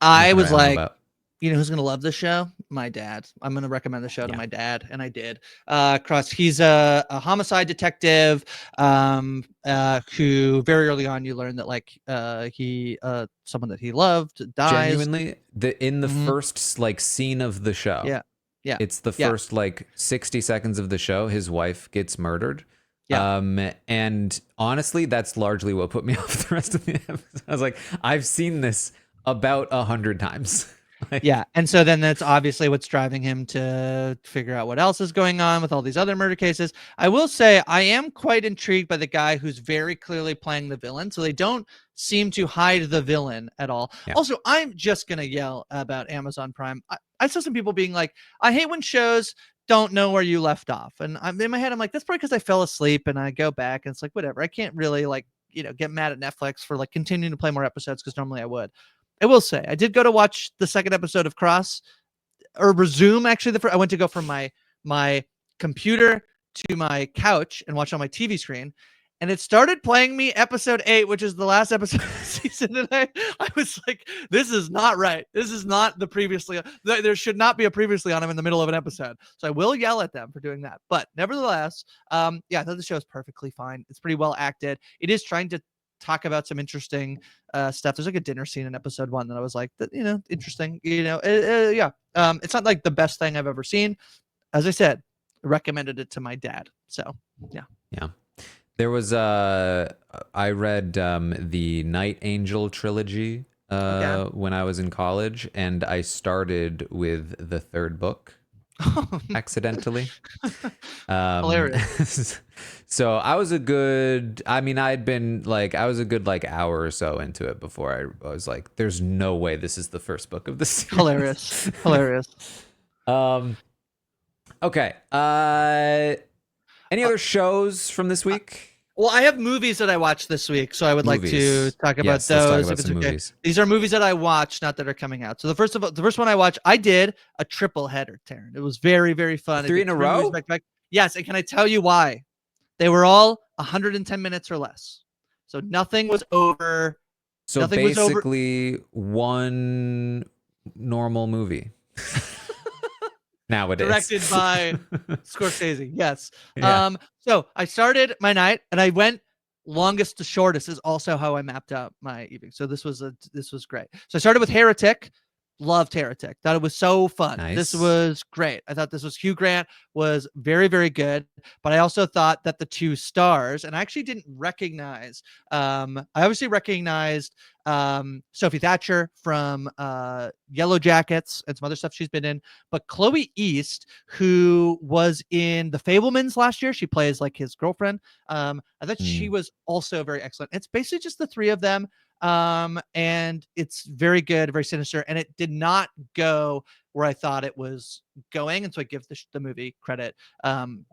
I Nothing to was write home like, about. you know who's gonna love this show? My dad. I'm gonna recommend the show to Yeah. my dad, and I did. Cross. He's a homicide detective. Who very early on you learn that like he someone that he loved dies. Genuinely, in the Mhm. first like scene of the show, Yeah, yeah, it's the yeah, first like 60 seconds of the show, his wife gets murdered. yeah. And honestly, that's largely what put me off the rest of the episode. I was like, I've seen this about 100 times. Yeah, and so then that's obviously what's driving him to figure out what else is going on with all these other murder cases. I will say I am quite intrigued by the guy who's very clearly playing the villain, so they don't seem to hide the villain at all. Yeah. Also, I'm just gonna yell about Amazon Prime. I saw some people being like, I hate when shows don't know where you left off, and I'm in my head, I'm like, that's probably because I fell asleep, and I go back, and it's like whatever. I can't really like get mad at Netflix for like continuing to play more episodes because normally I would. I will say I did go to watch the second episode of Cross or resume actually I went to go from my computer to my couch and watch on my TV screen, and it started playing me episode 8, which is the last episode of the season, and I was like, this is not right. This is not the previously there should not be a previously on him in the middle of an episode. So I will yell at them for doing that. But nevertheless, yeah, I thought the show is perfectly fine. It's pretty well acted. It is trying to talk about some interesting stuff. There's like a dinner scene in episode 1 that I was like, interesting. Yeah. It's not like the best thing I've ever seen. As I said, recommended it to my dad. So yeah. Yeah. There was I read the Night Angel trilogy when I was in college, and I started with the third book accidentally. Hilarious. So I was a good, I mean, I was a good like hour or so into it before I was like, there's no way this is the first book of the series. Hilarious. Okay. Any other shows from this week? Well, I have movies that I watched this week, so I would like to Movies. talk about Yes, let's talk those about if it's some okay. movies. These are movies that I watched, not that are coming out. So the first one I watched, I did a triple header, Taran. It was very, very fun. 3 in a row? Back to back. Yes, and can I tell you why? They were all 110 minutes or less. So nothing was over. So nothing was over. basically one normal movie. Nowadays. Directed by Scorsese. Yes. Yeah. So I started my night and I went longest to shortest is also how I mapped out my evening. So this was great. So I started with Heretic. Loved Heretic. Thought it was so fun. Nice. This was great. I thought this was Hugh Grant was very, very good. But I also thought that the two stars, and I actually didn't recognize, I obviously recognized Sophie Thatcher from Yellow Jackets and some other stuff she's been in. But Chloe East, who was in The Fablemans last year, she plays like his girlfriend. I thought she was also very excellent. It's basically just the three of them. And it's very good, very sinister, and it did not go where I thought it was going, and so I give the movie credit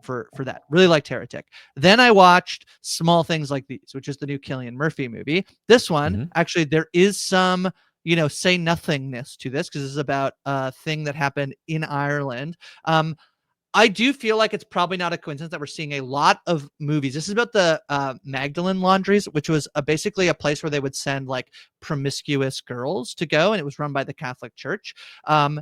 for that. Really liked Heretic. Then I watched Small Things Like These, which is the new Cillian Murphy movie. This one, actually, there is some say nothingness to this because this is about a thing that happened in Ireland. I do feel like it's probably not a coincidence that we're seeing a lot of movies. This is about the Magdalene Laundries, which was basically a place where they would send like promiscuous girls to go, and it was run by the Catholic Church.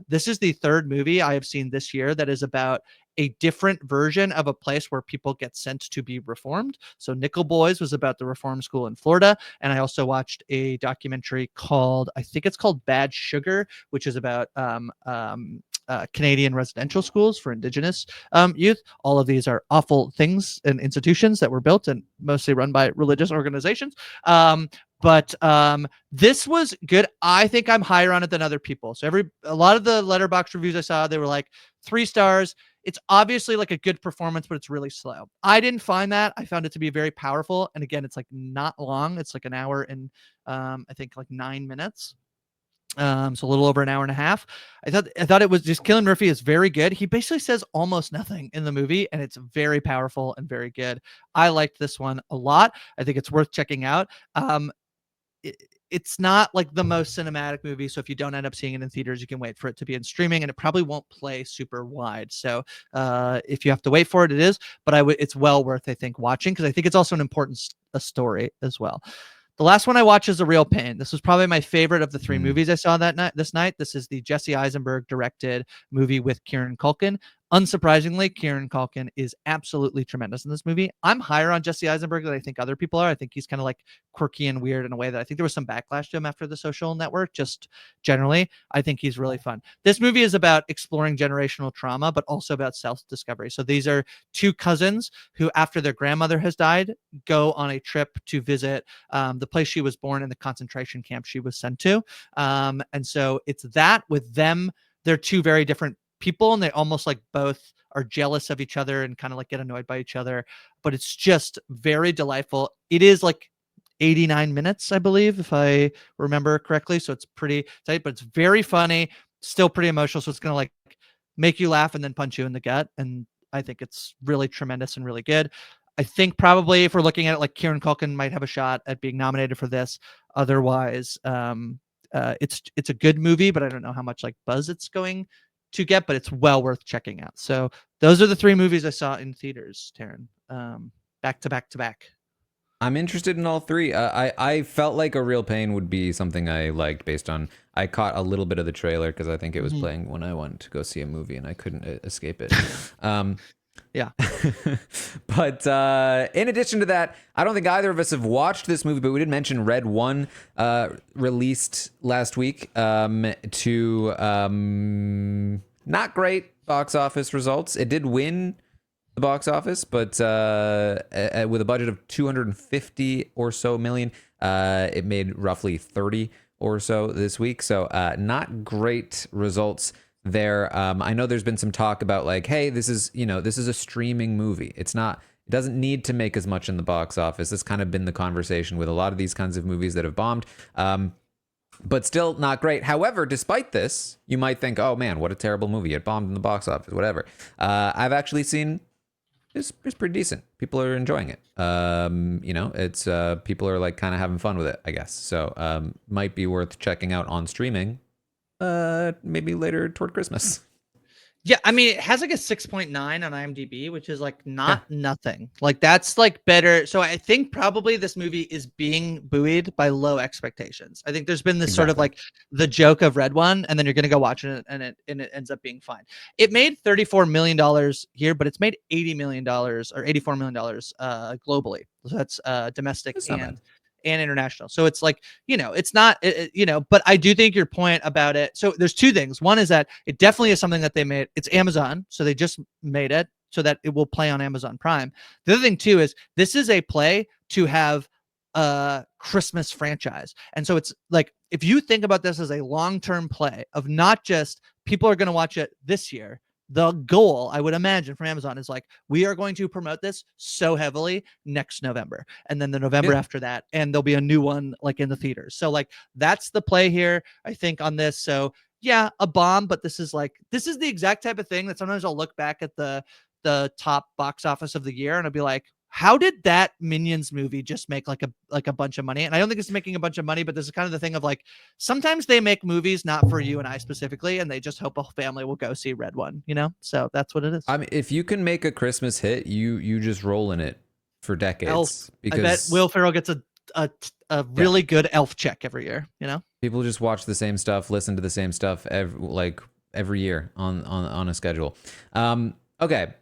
This is the third movie I have seen this year that is about a different version of a place where people get sent to be reformed. So Nickel Boys was about the reform school in Florida, and I also watched a documentary called, I think it's called Bad Sugar, which is about Canadian residential schools for Indigenous youth. All of these are awful things and institutions that were built and mostly run by religious organizations. But this was good. I think I'm higher on it than other people. So a lot of the Letterboxd reviews I saw, they were like 3 stars. It's obviously like a good performance, but it's really slow. I didn't find that. I found it to be very powerful. And again, it's like not long. It's like an hour and I think like 9 minutes. So a little over an hour and a half. I thought it was just Cillian Murphy is very good. He basically says almost nothing in the movie, and it's very powerful and very good. I liked this one a lot. I think it's worth checking out. It's not like the most cinematic movie, so if you don't end up seeing it in theaters, you can wait for it to be in streaming, and it probably won't play super wide. So if you have to wait for it, it is. But it's well worth, I think, watching, because I think it's also an important a story as well. The last one I watched is A Real Pain. This was probably my favorite of the three movies I saw that night. This night, this is the Jesse Eisenberg directed movie with Kieran Culkin. Unsurprisingly, Kieran Culkin is absolutely tremendous in this movie. I'm higher on Jesse Eisenberg than I think other people are. I think he's kind of like quirky and weird in a way that I think there was some backlash to him after The Social Network. Just generally, I think he's really fun. This movie is about exploring generational trauma, but also about self-discovery. So these are two cousins who, after their grandmother has died, go on a trip to visit the place she was born and the concentration camp she was sent to. And so it's that with them. They're two very different people, and they almost like both are jealous of each other and kind of like get annoyed by each other, but it's just very delightful. It is like 89 minutes, I believe, if I remember correctly, so it's pretty tight, but it's very funny, still pretty emotional, so it's gonna like make you laugh and then punch you in the gut, and I think it's really tremendous and really good. I think probably if we're looking at it, like, Kieran Culkin might have a shot at being nominated for this. Otherwise, it's a good movie, but I don't know how much like buzz it's going to get, but it's well worth checking out. So those are the three movies I saw in theaters, Taran, back to back to back. I'm interested in all three. I felt like A Real Pain would be something I liked based on, I caught a little bit of the trailer because I think it was playing when I went to go see a movie and I couldn't escape it. Yeah. But in addition to that, I don't think either of us have watched this movie, but we did mention Red One released last week to not great box office results. It did win the box office, but with a budget of 250 or so million, it made roughly 30 or so this week. So not great results there. I know there's been some talk about like, hey, this is a streaming movie. It doesn't need to make as much in the box office. That's kind of been the conversation with a lot of these kinds of movies that have bombed. But still not great. However, despite this, you might think, oh man, what a terrible movie. It bombed in the box office, whatever. I've actually seen it's pretty decent. People are enjoying it. It's people are like kind of having fun with it, I guess. So might be worth checking out on streaming maybe later toward Christmas. Yeah, I mean, it has like a 6.9 on IMDb, which is like not nothing. Like that's like better. So I think probably this movie is being buoyed by low expectations. I think there's been this sort of like the joke of Red One, and then you're gonna go watch it, and it ends up being fine. It made $34 million here, but it's made $80 million or $84 million globally. So that's domestic and international. So it's like, it's not, but I do think your point about it. So there's two things. One is that it definitely is something that they made. It's Amazon. So they just made it so that it will play on Amazon Prime. The other thing too is this is a play to have a Christmas franchise. And so it's like, if you think about this as a long-term play of not just people are going to watch it this year, the goal, I would imagine, from Amazon is like, we are going to promote this so heavily next November, and then the November after that, and there'll be a new one like in the theaters. So like that's the play here, I think, on this. So yeah, a bomb, but this is the exact type of thing that sometimes I'll look back at the top box office of the year and I'll be like, how did that Minions movie just make like a bunch of money? And I don't think it's making a bunch of money, but this is kind of the thing of like, sometimes they make movies not for you and I specifically, and they just hope a family will go see Red One, So that's what it is. I mean, if you can make a Christmas hit, you just roll in it for decades. Because I bet Will Ferrell gets a really good Elf check every year, People just watch the same stuff, listen to the same stuff every year on a schedule. Okay.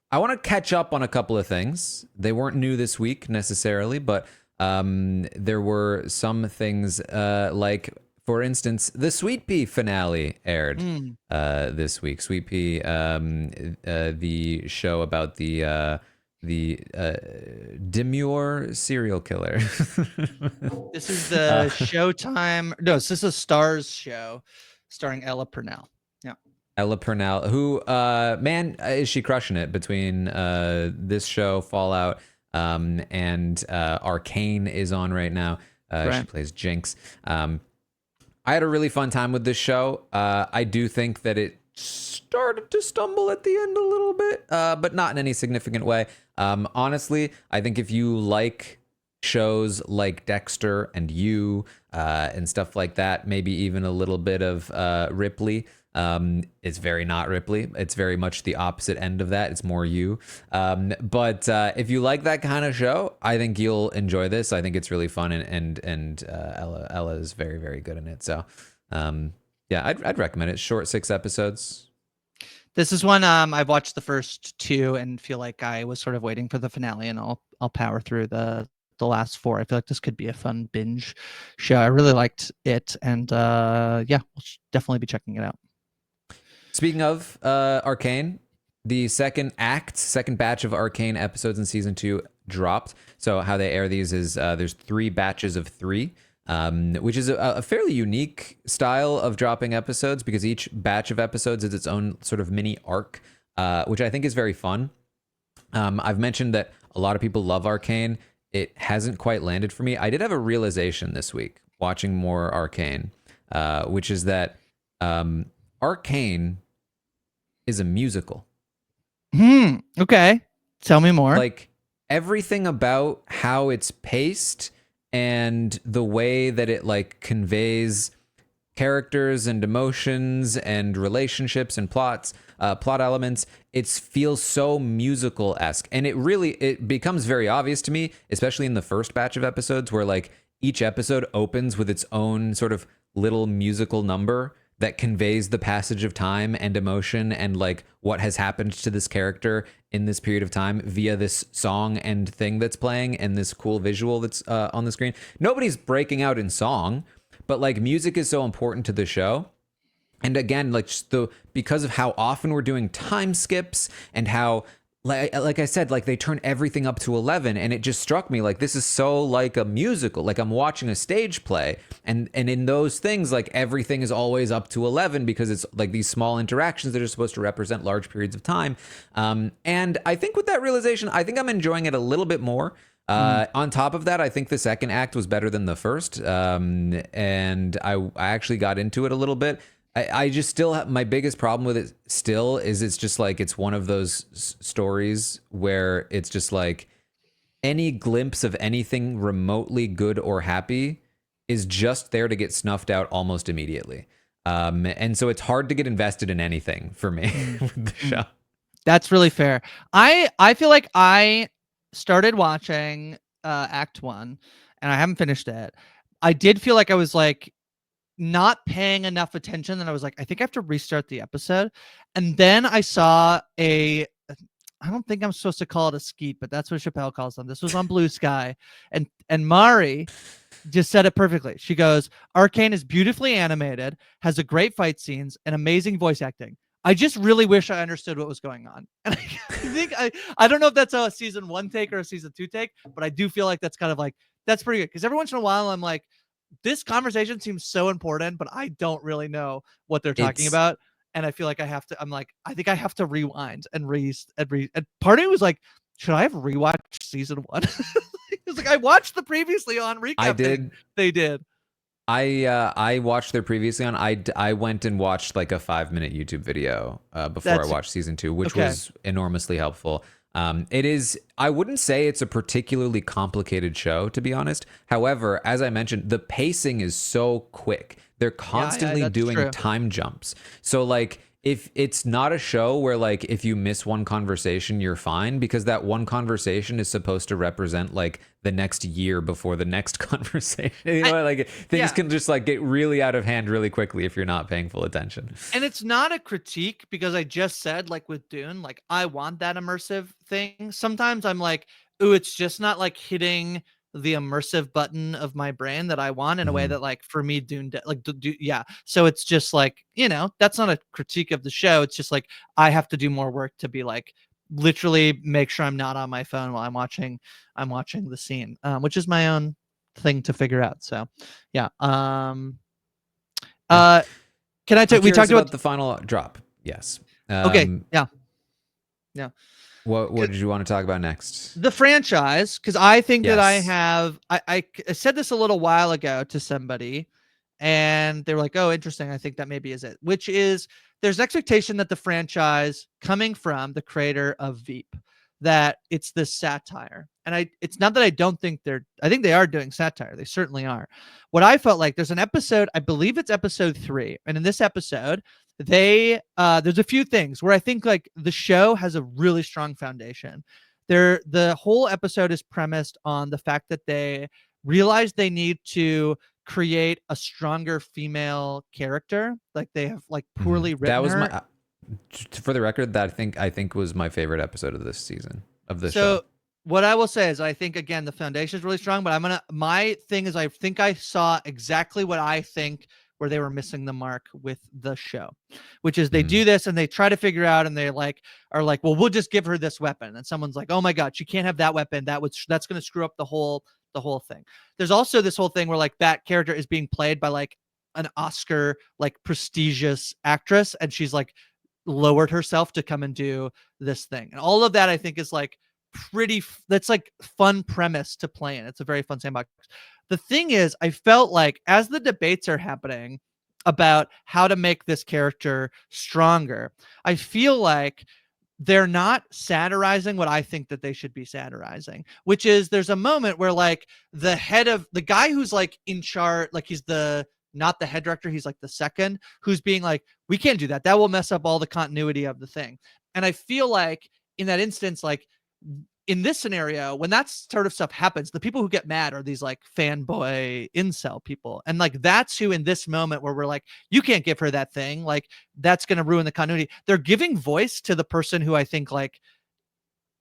I want to catch up on a couple of things. They weren't new this week necessarily, but there were some things like, for instance, the Sweetpea finale aired this week. Sweetpea, the show about the demure serial killer. This is the Showtime. No, this is a Starz show starring Ella Purnell. Ella Purnell, who, man, is she crushing it between this show, Fallout, and Arcane is on right now. She plays Jinx. I had a really fun time with this show. I do think that it started to stumble at the end a little bit, but not in any significant way. Honestly, I think if you like shows like Dexter and You and stuff like that, maybe even a little bit of Ripley. It's very not Ripley. It's very much the opposite end of that. It's more You. But if you like that kind of show, I think you'll enjoy this. I think it's really fun, and Ella is very, very good in it. So yeah, I'd recommend it. Short 6 episodes. This is one I've watched the first 2 and feel like I was sort of waiting for the finale, and I'll power through the last 4. I feel like this could be a fun binge show. I really liked it, and yeah, we'll definitely be checking it out. Speaking of Arcane, the second batch of Arcane episodes in season 2 dropped. So how they air these is there's 3 batches of 3. Which is a fairly unique style of dropping episodes, because each batch of episodes is its own sort of mini arc, which I think is very fun. I've mentioned that a lot of people love Arcane. It hasn't quite landed for me. I did have a realization this week watching more Arcane, which is that Arcane is a musical. Okay. Tell me more. Like, everything about how it's paced and the way that it like conveys characters and emotions and relationships and plot elements, it feels so musical-esque. And it becomes very obvious to me, especially in the first batch of episodes, where like each episode opens with its own sort of little musical number that conveys the passage of time and emotion and like what has happened to this character in this period of time via this song and thing that's playing and this cool visual that's on the screen. Nobody's breaking out in song, but like music is so important to the show. And again, like because of how often we're doing time skips and how, like I said, like they turn everything up to 11, and it just struck me like this is so like a musical, like I'm watching a stage play, and in those things, like everything is always up to 11 because it's like these small interactions that are supposed to represent large periods of time. And I think with that realization, I think I'm enjoying it a little bit more. On top of that, I think the second act was better than the first, and I actually got into it a little bit. I just still have my biggest problem with it still is it's just like it's one of those stories where it's just like any glimpse of anything remotely good or happy is just there to get snuffed out almost immediately. And so it's hard to get invested in anything for me with the show. That's really fair. I feel like I started watching Act 1 and I haven't finished it. I did feel like I was like not paying enough attention, and I was like, I think I have to restart the episode. And then I saw I don't think I'm supposed to call it a skeet, but that's what Chappelle calls them. This was on Blue Sky, and Mari just said it perfectly. She goes, Arcane is beautifully animated, has a great fight scenes, and amazing voice acting. I just really wish I understood what was going on. And I think I don't know if that's a season 1 take or a season 2 take, but I do feel like that's kind of like, that's pretty good. Because every once in a while I'm like, this conversation seems so important, but I don't really know what they're talking about. And I feel like I think I have to rewind and and part of me was like, should I have rewatched season 1? It's like, I watched the previously on recap. I did. They did. I watched their previously on. I went and watched like a 5-minute YouTube video before I watched season 2, which was enormously helpful. It is, I wouldn't say it's a particularly complicated show, to be honest. However, as I mentioned, the pacing is so quick. They're constantly doing time jumps. So like, if it's not a show where like if you miss one conversation, you're fine, because that one conversation is supposed to represent like the next year before the next conversation. You know, like things can just like get really out of hand really quickly if you're not paying full attention. And it's not a critique, because I just said, like with Dune, like I want that immersive thing. Sometimes I'm like, ooh, it's just not like hitting the immersive button of my brain that I want in a way that like for me Dune yeah. So it's just like, you know, that's not a critique of the show. It's just like I have to do more work to be like literally make sure I'm not on my phone while I'm watching the scene, which is my own thing to figure out. So yeah. Can I tell we talked about the final drop? Yes. Okay. Yeah. What did you want to talk about next? The franchise, because I think that I said this a little while ago to somebody, and they were like, oh, interesting, I think that maybe is it, which is there's an expectation that the franchise coming from the creator of Veep, that it's this satire. And it's not that I don't think I think they are doing satire. They certainly are. What I felt like, there's an episode, I believe it's episode 3. And in this episode, there's a few things where I think like the show has a really strong foundation. The whole episode is premised on the fact that they realize they need to create a stronger female character. Like they have like poorly written That was her. my, for the record, that I think was my favorite episode of this season of this So show. what I will say is I think, again, the foundation is really strong, but my thing is I think I saw exactly what I think where they were missing the mark with the show, which is they do this and they try to figure out, and they are like, well, we'll just give her this weapon. And someone's like, oh my God, she can't have that weapon. That's going to screw up the whole thing. There's also this whole thing where like that character is being played by like an Oscar, like prestigious actress. And she's like lowered herself to come and do this thing. And all of that I think is like that's like fun premise to play in. It's a very fun sandbox. The thing is, I felt like as the debates are happening about how to make this character stronger, I feel like they're not satirizing what I think that they should be satirizing, which is there's a moment where like the guy who's like in charge, like he's not the head director, he's like the second, who's being like, we can't do that. That will mess up all the continuity of the thing. And I feel like in that instance, like in this scenario, when that sort of stuff happens, the people who get mad are these like fanboy incel people. And like, that's who in this moment where we're like, you can't give her that thing. Like that's going to ruin the continuity. They're giving voice to the person who I think like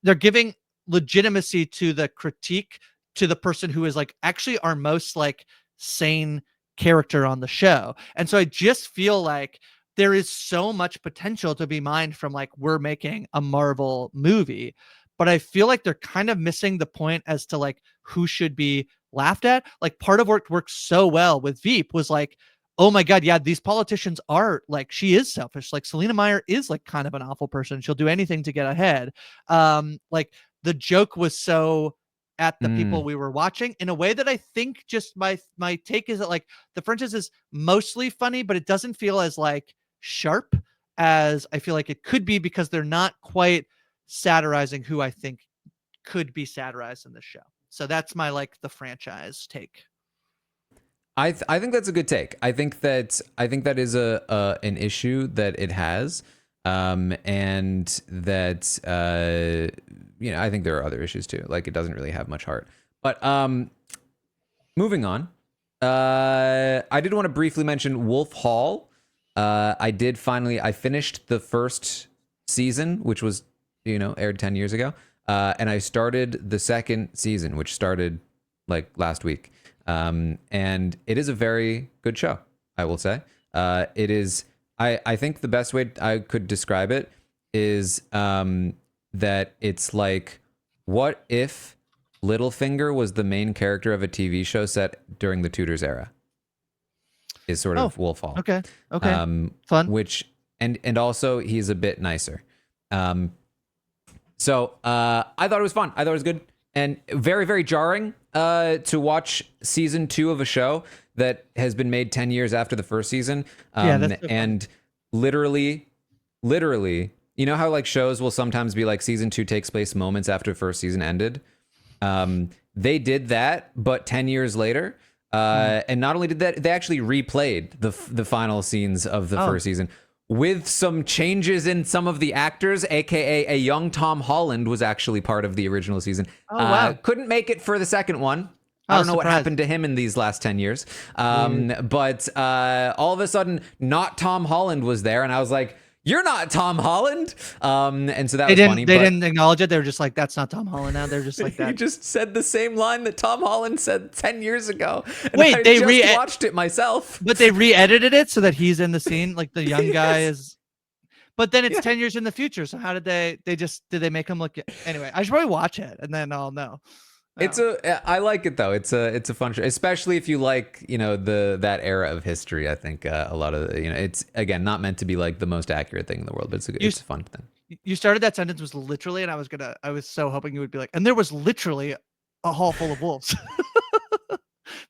they're giving legitimacy to the critique to the person who is like actually our most like sane character on the show. And so I just feel like there is so much potential to be mined from like, we're making a Marvel movie, but I feel like they're kind of missing the point as to like who should be laughed at. Like part of what worked so well with Veep was like, oh my God, yeah, these politicians are like, she is selfish. Like Selena Meyer is like kind of an awful person. She'll do anything to get ahead. Like the joke was so at the people we were watching in a way that I think just my take is that like the franchise is mostly funny, but it doesn't feel as like sharp as I feel like it could be, because they're not quite satirizing who I think could be satirized in this show. So that's my like the franchise take. I think that's a good take. I think that is an issue that it has, and that you know, I think there are other issues too. Like it doesn't really have much heart. But moving on, I did want to briefly mention Wolf Hall. I finished the first season, which was, you know, aired 10 years ago. And I started the second season, which started like last week. And it is a very good show, I will say. It is, I think the best way I could describe it is that it's like, what if Littlefinger was the main character of a TV show set during the Tudors era? Is sort of Wolf Hall. Okay. Fun. Which, and also he's a bit nicer. So I thought it was fun. I thought it was good and very, very jarring to watch season 2 of a show that has been made 10 years after the first season. And literally, you know how like shows will sometimes be like season 2 takes place moments after first season ended. They did that, but 10 years later. And not only did that, they actually replayed the final scenes of the first season with some changes in some of the actors, aka a young Tom Holland was actually part of the original season. Wow. Couldn't make it for the second one. I don't know what happened to him in these last 10 years. But all of a sudden, not Tom Holland was there. And I was like, you're not Tom Holland. And so that was funny. They didn't acknowledge it. They were just like, that's not Tom Holland now. They're just like that. He just said the same line that Tom Holland said 10 years ago. And Wait, they watched it myself. But they re-edited it so that he's in the scene. Like the young guy is. But then it's 10 years in the future. So how did did they make him look? Anyway, I should probably watch it and then I'll know. I like it though. It's a fun show, especially if you like, you know, that era of history. I think a lot of, you know, it's again not meant to be like the most accurate thing in the world, but it's a fun thing. You started that sentence was literally, and I was so hoping you would be like, and there was literally a hall full of wolves,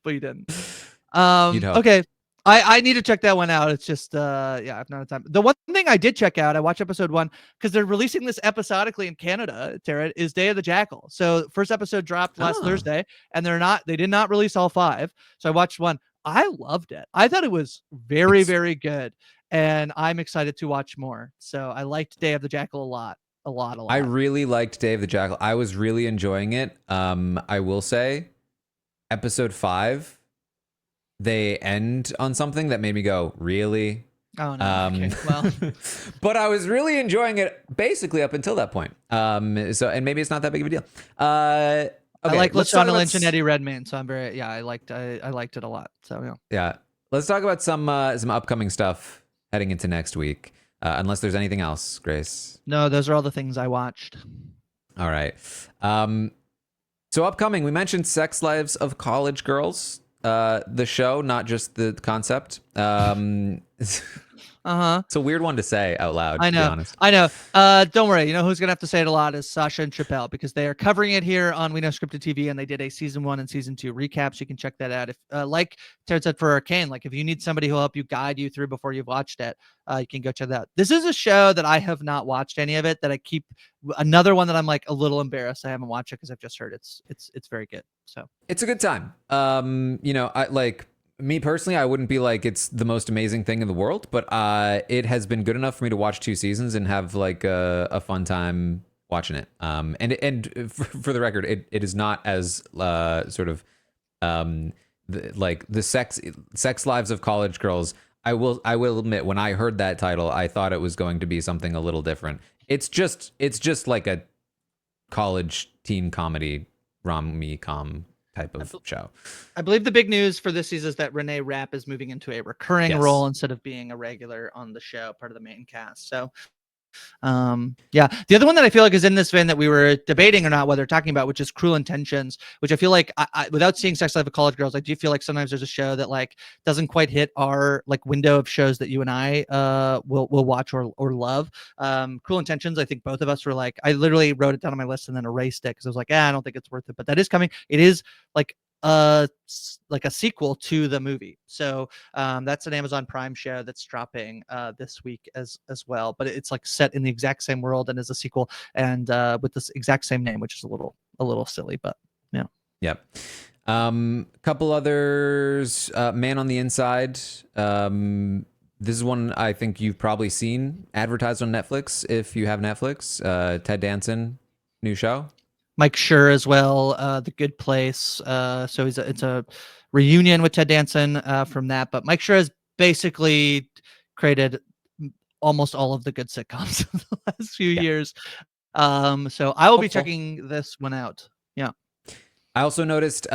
but you didn't. Okay, I need to check that one out. It's just yeah, I've not had time. The one thing I did check out, I watched episode 1 because they're releasing this episodically in Canada, Tara, is Day of the Jackal. So first episode dropped last Thursday, and they did not release all 5. So I watched one. I loved it. I thought it was very, very good. And I'm excited to watch more. So I liked Day of the Jackal a lot. A lot. I really liked Day of the Jackal. I was really enjoying it. I will say, episode 5, they end on something that made me go, really? Oh no. Okay. Well, but I was really enjoying it basically up until that point. So, and maybe it's not that big of a deal. Okay, I like Lashana Lynch and Eddie Redmayne, so I'm very I liked it a lot. So yeah. Yeah. Let's talk about some upcoming stuff heading into next week. Unless there's anything else, Grace. No, those are all the things I watched. All right. So upcoming, we mentioned Sex Lives of College Girls, the show, not just the concept. It's a weird one to say out loud, I know. to be honest. I know. Don't worry. You know who's going to have to say it a lot is Sasha and Chappelle, because they are covering it here on We Know Scripted TV, and they did a season 1 and season 2 recap. So you can check that out. If, like Terrence said for Arcane, like if you need somebody who'll help you guide you through before you've watched it, you can go check that out. This is a show that I have not watched any of it, that I keep another one that I'm like a little embarrassed I haven't watched it because I've just heard it's very good. So it's a good time. You know, I like, me personally, I wouldn't be like it's the most amazing thing in the world, but it has been good enough for me to watch 2 seasons and have like a fun time watching it. And for the record, it is not as sort of like the sex lives of college girls. I will admit, when I heard that title, I thought it was going to be something a little different. It's just like a college teen comedy rom-com type of show. I believe the big news for this season is that RHAP is moving into a recurring role instead of being a regular on the show, part of the main cast. So yeah, the other one that I feel like is in this vein that we were debating or not, whether talking about, which is Cruel Intentions, which I feel like I without seeing Sex Life of College Girls, I do feel like sometimes there's a show that like doesn't quite hit our like window of shows that you and I will watch or love. Cruel Intentions, I think both of us were like, I literally wrote it down on my list and then erased it because I was like, I don't think it's worth it. But that is coming. It is like a sequel to the movie, so that's an Amazon Prime show that's dropping this week as well, but it's like set in the exact same world and is a sequel and with this exact same name, which is a little silly, but yeah. Couple others. Man on the Inside. This is one I think you've probably seen advertised on Netflix if you have Netflix. Ted Danson, new show. Mike Schur as well, The Good Place. So it's a reunion with Ted Danson from that. But Mike Schur has basically created almost all of the good sitcoms in the last few years. So I will be checking this one out. Yeah. I also noticed,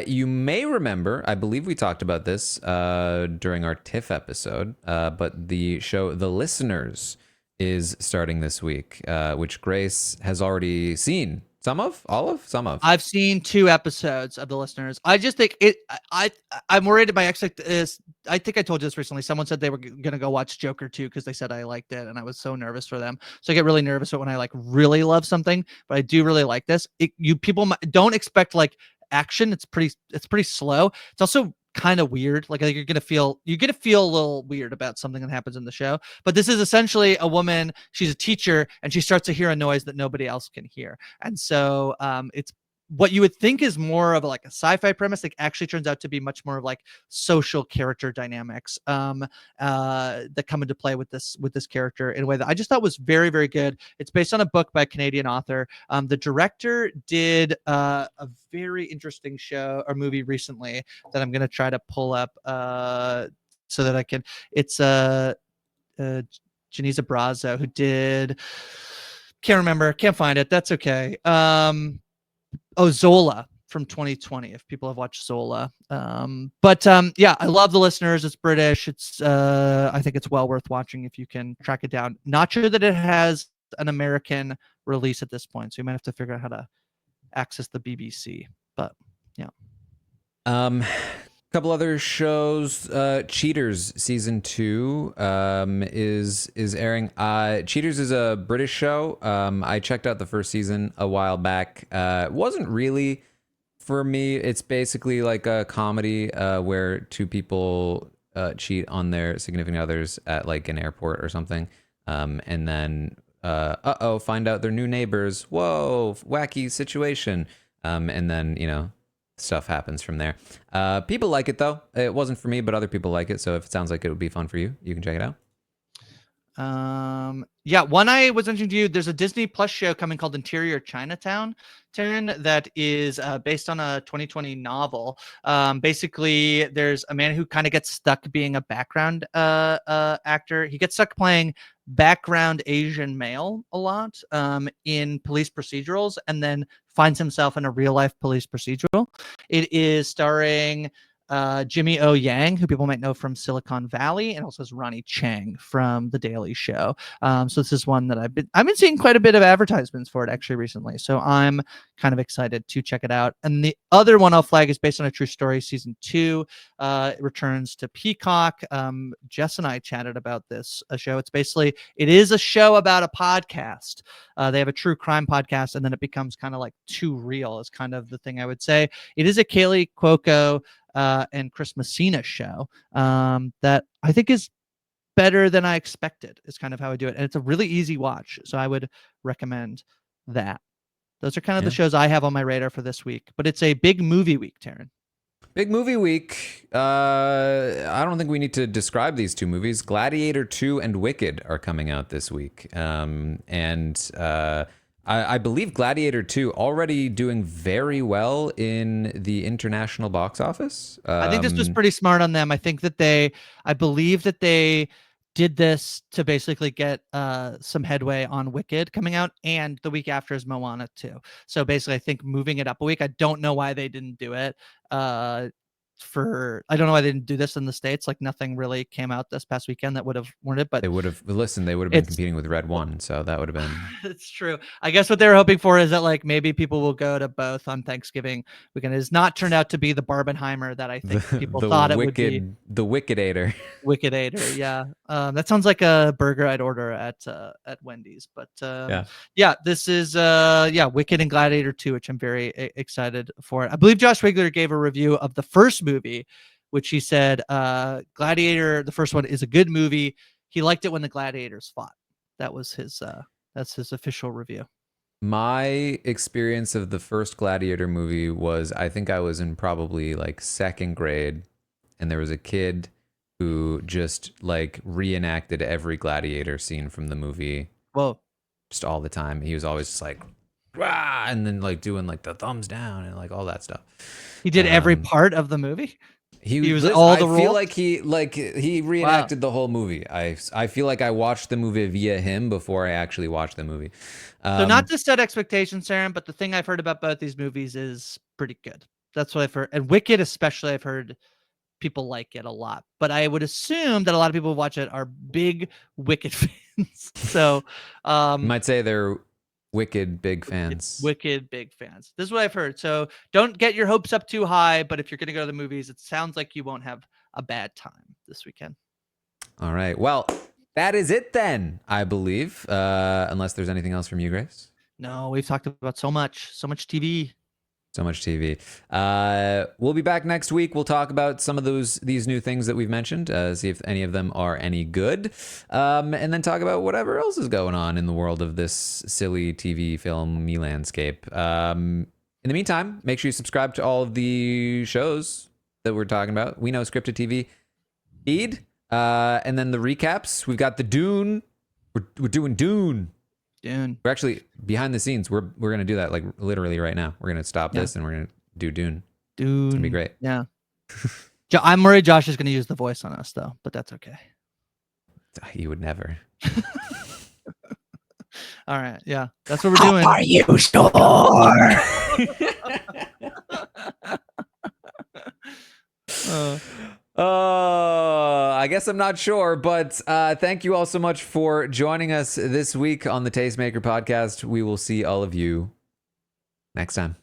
you may remember, I believe we talked about this during our TIFF episode, but the show The Listeners is starting this week, which Grace has already seen. Some of? I've seen 2 episodes of The Listeners. I just think I'm worried. My is, I think I told you this recently. Someone said they were going to go watch Joker 2 because they said I liked it, and I was so nervous for them. So I get really nervous when I like really love something, but I do really like this. People don't expect like action. It's pretty slow. It's also kind of weird. Like you're gonna feel a little weird about something that happens in the show. But this is essentially a woman. She's a teacher, and she starts to hear a noise that nobody else can hear. And so it's what you would think is more of like a sci-fi premise, like actually turns out to be much more of like social character dynamics that come into play with this character in a way that I just thought was very, very good. It's based on a book by a Canadian author. The director did a very interesting show or movie recently that I'm going to try to pull up so that I can. It's Janisa Brazo who did. Can't remember. Can't find it. That's okay. Zola from 2020, if people have watched Zola. But yeah, I love The Listeners. It's British. It's I think it's well worth watching if you can track it down. Not sure that it has an American release at this point, so you might have to figure out how to access the BBC. But yeah. Couple other shows. Cheaters season 2 is airing. Cheaters is a British show. I checked out the first season a while back. It wasn't really for me. It's basically like a comedy where 2 people cheat on their significant others at like an airport or something, and then find out they're new neighbors. Whoa, wacky situation. And then stuff happens from there. People like it though. It wasn't for me, but other people like it. So if it sounds like it would be fun for you, you can check it out. Yeah, one I was mentioning to you, there's a Disney Plus show coming called Interior Chinatown, Taran, that is based on a 2020 novel. Basically, there's a man who kind of gets stuck being a background actor. He gets stuck playing background Asian male a lot in police procedurals, and then finds himself in a real life police procedural. It is starring Jimmy O. Yang, who people might know from Silicon Valley, and also has Ronnie Chang from The Daily Show. So this is one that I've been seeing quite a bit of advertisements for it actually recently. So I'm kind of excited to check it out. And the other one I'll flag is based on a true story. Season 2 it returns to Peacock. Jess and I chatted about this show. It is a show about a podcast. They have a true crime podcast, and then it becomes kind of like too real is kind of the thing I would say. It is a Kaylee Cuoco and Chris Messina show that I think is better than I expected, is kind of how I do it. And it's a really easy watch. So I would recommend that. Those are kind of the shows I have on my radar for this week, but it's a big movie week, Taran. Big movie week. I don't think we need to describe these two movies. Gladiator 2 and Wicked are coming out this week. I believe Gladiator 2 already doing very well in the international box office. I think this was pretty smart on them. I believe that they did this to basically get some headway on Wicked coming out, and the week after is Moana 2. So basically, I think moving it up a week. I don't know why they didn't do it. I don't know why they didn't do this in the States. Like nothing really came out this past weekend that would have warranted, but they would have been competing with Red One, so that would have been. It's true. I guess what they were hoping for is that like maybe people will go to both on Thanksgiving weekend. It has not turned out to be the Barbenheimer that I think people thought it would be. The Wicked-ator. Wicked-ator, yeah. That sounds like a burger I'd order at Wendy's. But this is Wicked and Gladiator 2, which I'm very excited for. I believe Josh Wigler gave a review of the first movie, which he said Gladiator, the first one, is a good movie. He liked it when the gladiators fought. That was his that's his official review. My experience of the first Gladiator movie was, I think I was in probably like second grade, and there was a kid who just like reenacted every gladiator scene from the movie. Whoa. Just all the time. He was always just like, rah, and then like doing like the thumbs down and like all that stuff. He did every part of the movie. He was all the roles. I feel like he reenacted the whole movie. I feel like I watched the movie via him before I actually watched the movie. So not to set expectations, Aaron, but the thing I've heard about both these movies is pretty good. That's what I've heard. And Wicked especially, I've heard people like it a lot. But I would assume that a lot of people who watch it are big Wicked fans. So you might say they're Wicked big fans. Wicked big fans. This is what I've heard. So don't get your hopes up too high, but if you're going to go to the movies, it sounds like you won't have a bad time this weekend. All right. Well, that is it then, I believe. Unless there's anything else from you, Grace. No, we've talked about so much TV. So much TV. We'll be back next week. We'll talk about some of these new things that we've mentioned, see if any of them are any good, and then talk about whatever else is going on in the world of this silly TV film-y landscape. In the meantime, make sure you subscribe to all of the shows that we're talking about. We Know Scripted TV feed, and then the recaps. We've got the Dune. We're doing Dune. Dune. We're actually behind the scenes. We're gonna do that like literally right now. We're gonna stop this and we're gonna do Dune. Dune. It's gonna be great. Yeah. I'm worried Josh is gonna use the voice on us though, but that's okay. He would never. All right. Yeah, that's what we're doing. Are you sure? I guess I'm not sure, but thank you all so much for joining us this week on the Tastemaker podcast. We will see all of you next time.